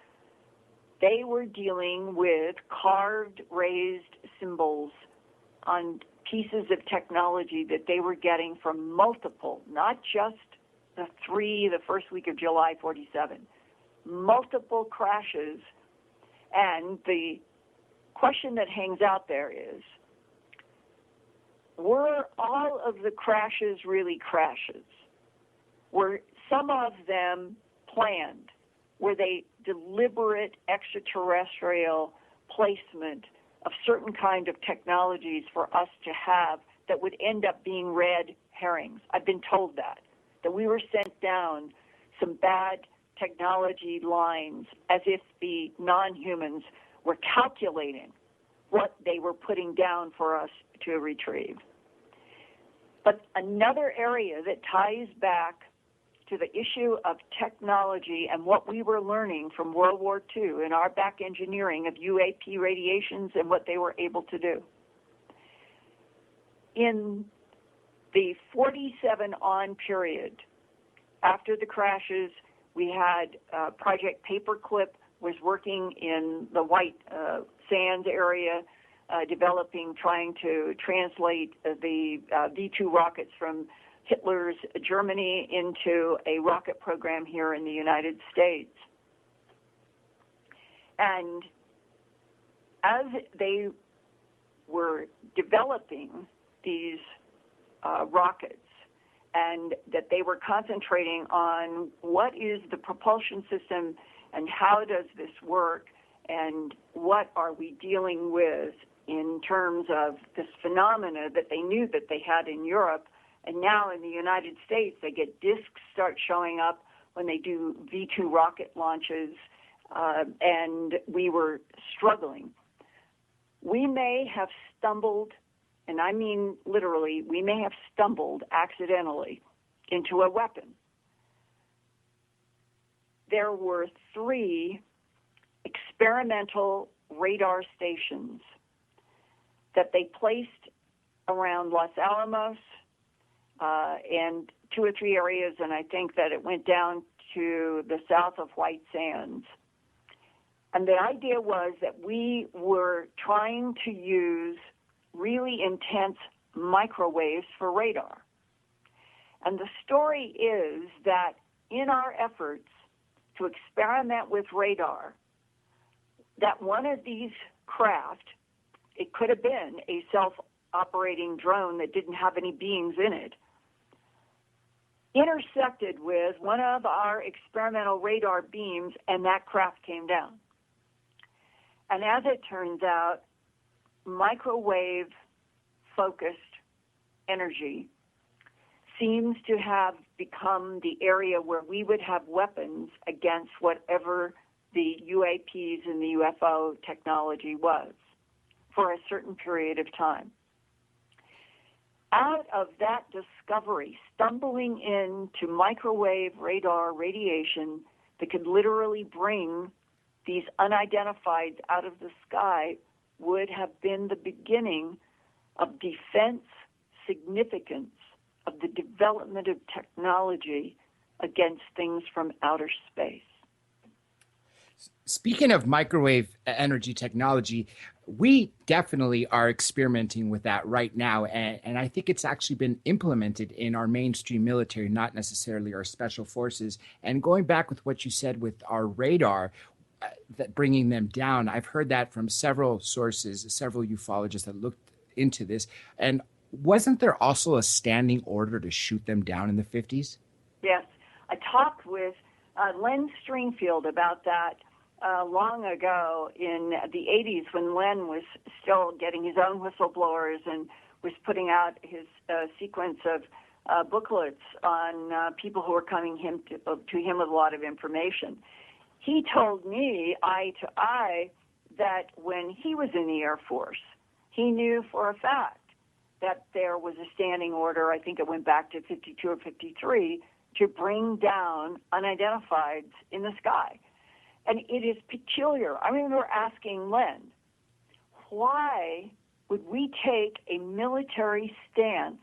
They were dealing with carved, raised symbols on pieces of technology that they were getting from multiple, not just the first week of July 47, multiple crashes. And the question that hangs out there is, were all of the crashes really crashes? Were some of them planned? Were they deliberate extraterrestrial placement of certain kind of technologies for us to have that would end up being red herrings? I've been told that we were sent down some bad technology lines as if the non-humans were calculating what they were putting down for us to retrieve. But another area that ties back to the issue of technology and what we were learning from World War II in our back engineering of UAP radiations and what they were able to do. In the 47 on period, after the crashes, we had Project Paperclip was working in the White Sands area, trying to translate the V-2 rockets from Hitler's Germany into a rocket program here in the United States. And as they were developing these rockets, and that they were concentrating on what is the propulsion system and how does this work and what are we dealing with in terms of this phenomena that they knew that they had in Europe. And now in the United States, they get discs start showing up when they do V-2 rocket launches, and we were struggling. We may have stumbled, and I mean literally, we may have stumbled accidentally into a weapon. There were 3 experimental radar stations that they placed around Los Alamos and 2 or 3 areas, and I think that it went down to the south of White Sands. And the idea was that we were trying to use really intense microwaves for radar. And the story is that in our efforts to experiment with radar, that one of these craft, it could have been a self-operating drone that didn't have any beings in it, intersected with one of our experimental radar beams, and that craft came down. And as it turns out, microwave-focused energy seems to have become the area where we would have weapons against whatever the UAPs and the UFO technology was for a certain period of time. Out of that discovery, stumbling into microwave radar radiation that could literally bring these unidentifieds out of the sky would have been the beginning of defense significance of the development of technology against things from outer space. Speaking of microwave energy technology, we definitely are experimenting with that right now. And I think it's actually been implemented in our mainstream military, not necessarily our special forces. And going back with what you said with our radar, that bringing them down, I've heard that from several sources, several ufologists that looked into this. And wasn't there also a standing order to shoot them down in the 50s? Yes. I talked with Len Stringfield about that long ago in the 80s when Len was still getting his own whistleblowers and was putting out his sequence of booklets on people who were coming to him with a lot of information. He told me, eye to eye, that when he was in the Air Force, he knew for a fact that there was a standing order, I think it went back to 52 or 53, to bring down unidentifieds in the sky. And it is peculiar. I remember asking Len, why would we take a military stance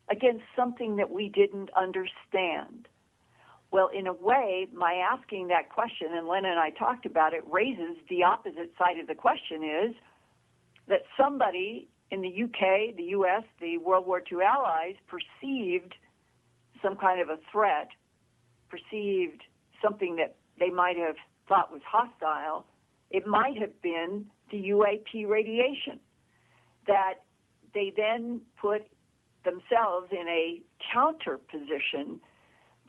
against something that we didn't understand? Well, in a way, my asking that question, and Len and I talked about it, raises the opposite side of the question is that somebody in the UK, the US, the World War II allies perceived some kind of a threat, perceived something that they might have thought was hostile, it might have been the UAP radiation, that they then put themselves in a counter position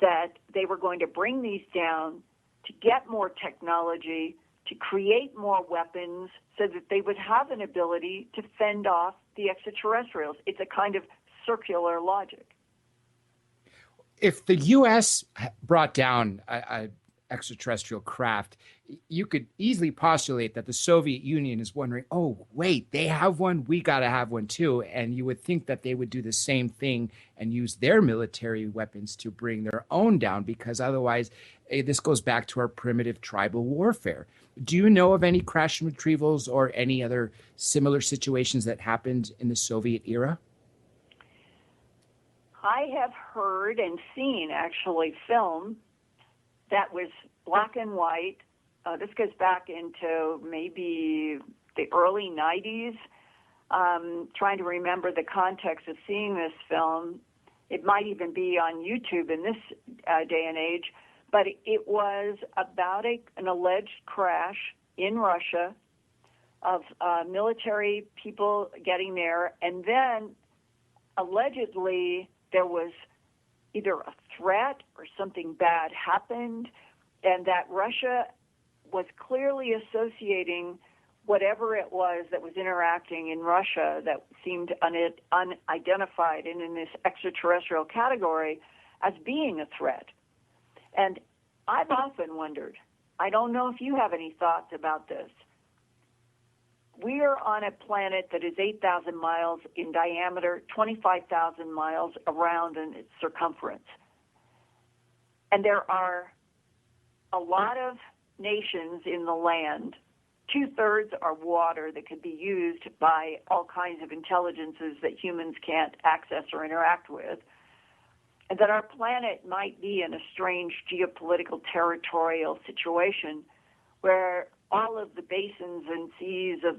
that they were going to bring these down to get more technology, to create more weapons so that they would have an ability to fend off the extraterrestrials. It's a kind of circular logic. If the U.S. brought down a extraterrestrial craft, you could easily postulate that the Soviet Union is wondering, oh, wait, they have one, we got to have one too. And you would think that they would do the same thing and use their military weapons to bring their own down, because otherwise this goes back to our primitive tribal warfare. Do you know of any crash and retrievals or any other similar situations that happened in the Soviet era? I have heard and seen, actually, film that was black and white. This goes back into maybe the early 90s. Trying to remember the context of seeing this film. It might even be on YouTube in this day and age. But it was about an alleged crash in Russia of military people getting there. And then allegedly there was either a threat or something bad happened, and that Russia was clearly associating whatever it was that was interacting in Russia that seemed unidentified and in this extraterrestrial category as being a threat. And I've often wondered, I don't know if you have any thoughts about this. We are on a planet that is 8,000 miles in diameter, 25,000 miles around in its circumference. And there are a lot of nations in the land. 2/3 are water that could be used by all kinds of intelligences that humans can't access or interact with. And that our planet might be in a strange geopolitical territorial situation where all of the basins and seas of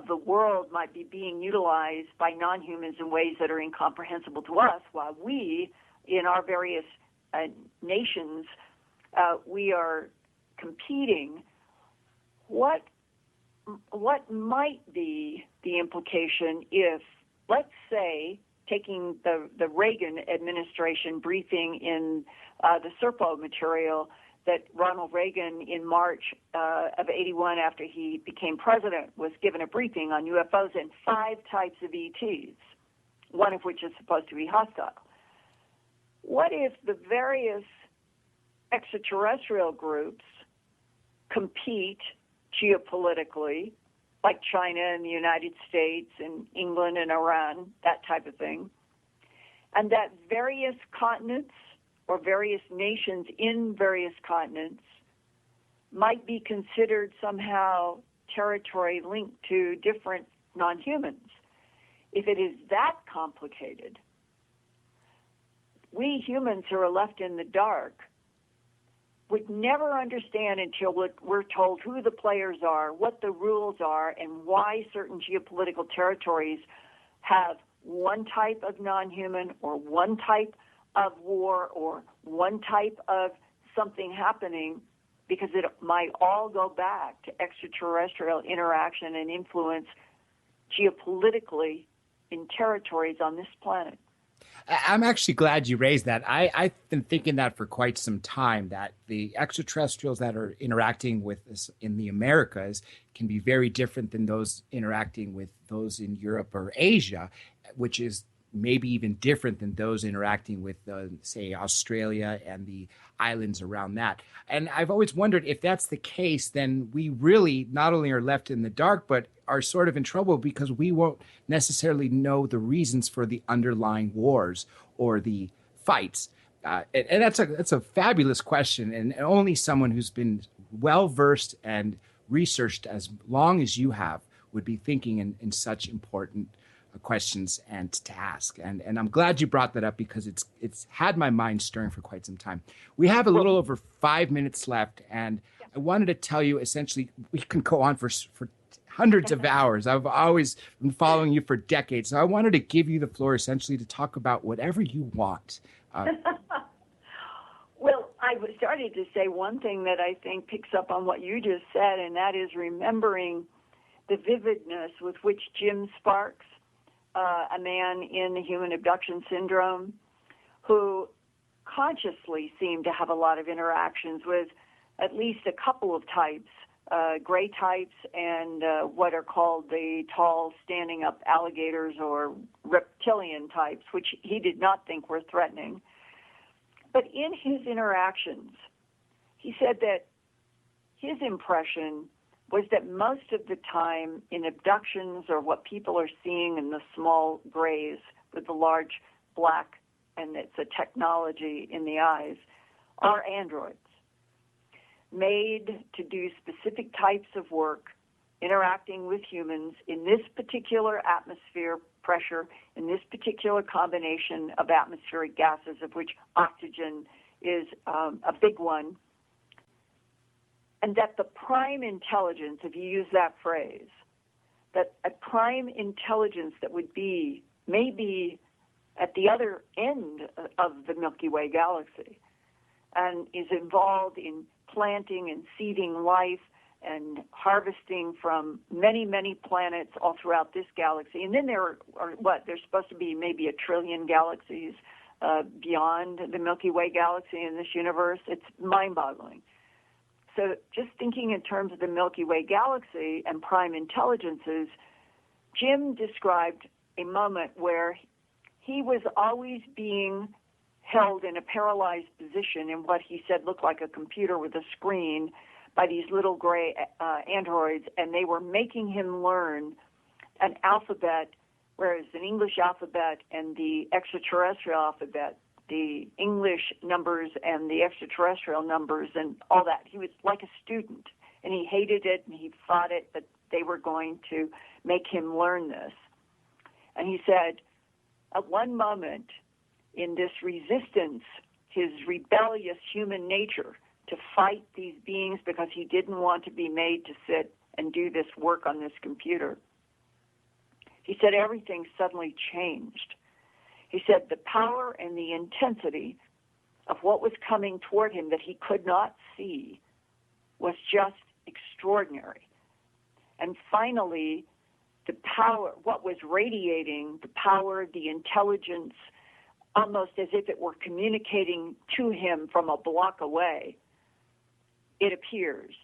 the world might be being utilized by non-humans in ways that are incomprehensible to us, while we, in our various nations, we are competing. What might be the implication if, let's say, taking the Reagan administration briefing in the Serpo material that Ronald Reagan in March of 81, after he became president, was given a briefing on UFOs and 5 types of ETs, one of which is supposed to be hostile. What if the various extraterrestrial groups compete geopolitically, like China and the United States and England and Iran, that type of thing, and that various continents or various nations in various continents might be considered somehow territory linked to different non-humans? If it is that complicated, we humans who are left in the dark would never understand until we're told who the players are, what the rules are, and why certain geopolitical territories have one type of non-human or one type of war or one type of something happening, because it might all go back to extraterrestrial interaction and influence geopolitically in territories on this planet. I'm actually glad you raised that. I've been thinking that for quite some time, that the extraterrestrials that are interacting with us in the Americas can be very different than those interacting with those in Europe or Asia, which is maybe even different than those interacting with, say, Australia and the islands around that. And I've always wondered, if that's the case, then we really not only are left in the dark, but are sort of in trouble, because we won't necessarily know the reasons for the underlying wars or the fights. And that's a fabulous question, and only someone who's been well-versed and researched as long as you have would be thinking in such important questions and to ask. And I'm glad you brought that up, because it's had my mind stirring for quite some time. We have a little over 5 minutes left, and I wanted to tell you, essentially, we can go on for hundreds of hours. I've always been following you for decades. So I wanted to give you the floor essentially to talk about whatever you want. Well, I was starting to say one thing that I think picks up on what you just said, and that is remembering the vividness with which Jim Sparks, a man in the human abduction syndrome, who consciously seemed to have a lot of interactions with at least a couple of types, gray types and what are called the tall standing up alligators or reptilian types, which he did not think were threatening. But in his interactions, he said that his impression was that most of the time in abductions, or what people are seeing in the small grays with the large black, and it's a technology in the eyes, are androids made to do specific types of work interacting with humans in this particular atmosphere pressure, in this particular combination of atmospheric gases, of which oxygen is a big one. And that the prime intelligence, if you use that phrase, that a prime intelligence that would be maybe at the other end of the Milky Way galaxy and is involved in planting and seeding life and harvesting from many, many planets all throughout this galaxy. And then there are there's supposed to be maybe 1 trillion galaxies beyond the Milky Way galaxy in this universe. It's mind-boggling. So just thinking in terms of the Milky Way galaxy and prime intelligences, Jim described a moment where he was always being held in a paralyzed position in what he said looked like a computer with a screen by these little gray androids, and they were making him learn an alphabet, whereas an English alphabet and the extraterrestrial alphabet, the English numbers and the extraterrestrial numbers and all that. He was like a student, and he hated it and he fought it, but they were going to make him learn this. And he said, at one moment in this resistance, his rebellious human nature to fight these beings because he didn't want to be made to sit and do this work on this computer, he said everything suddenly changed. He said the power and the intensity of what was coming toward him that he could not see was just extraordinary. And finally, the power, what was radiating, the power, the intelligence, almost as if it were communicating to him from a block away, it appears.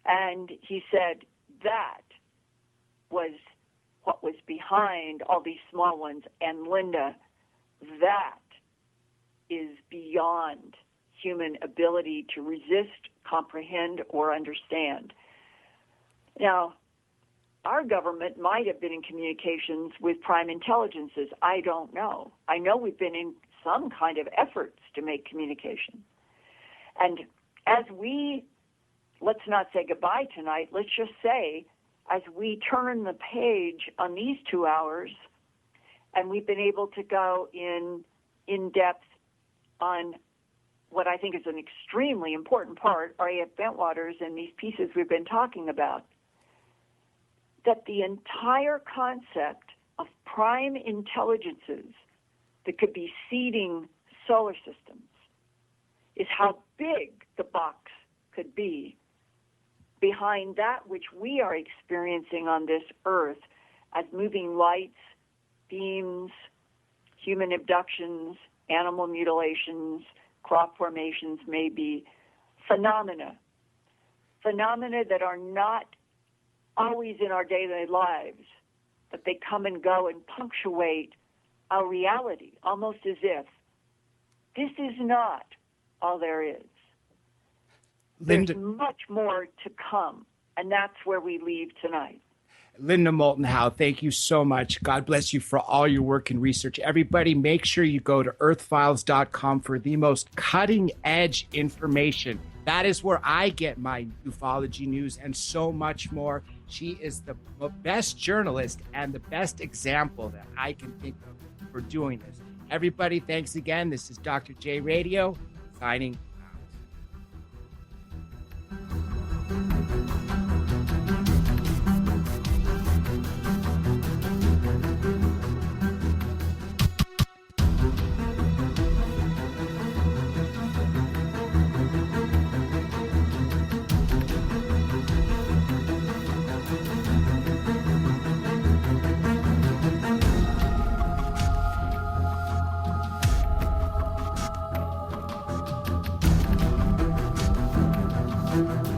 And he said that was what was behind all these small ones. And Linda, that is beyond human ability to resist, comprehend, or understand. Now, our government might have been in communications with prime intelligences. I don't know. I know we've been in some kind of efforts to make communication. And as we, let's not say goodbye tonight, let's just say, as we turn the page on these 2 hours, and we've been able to go in depth on what I think is an extremely important part, RAF Bentwaters and these pieces we've been talking about, that the entire concept of prime intelligences that could be seeding solar systems is how big the box could be behind that which we are experiencing on this earth as moving lights, beams, human abductions, animal mutilations, crop formations, maybe phenomena that are not always in our daily lives, but they come and go and punctuate our reality, almost as if this is not all there is. Linda, There's much more to come, and that's where we leave tonight. Linda Moulton Howe, thank you so much. God bless you for all your work and research. Everybody, make sure you go to earthfiles.com for the most cutting-edge information. That is where I get my ufology news and so much more. She is the best journalist and the best example that I can think of for doing this. Everybody, thanks again. This is Dr. J Radio, signing out. Bye.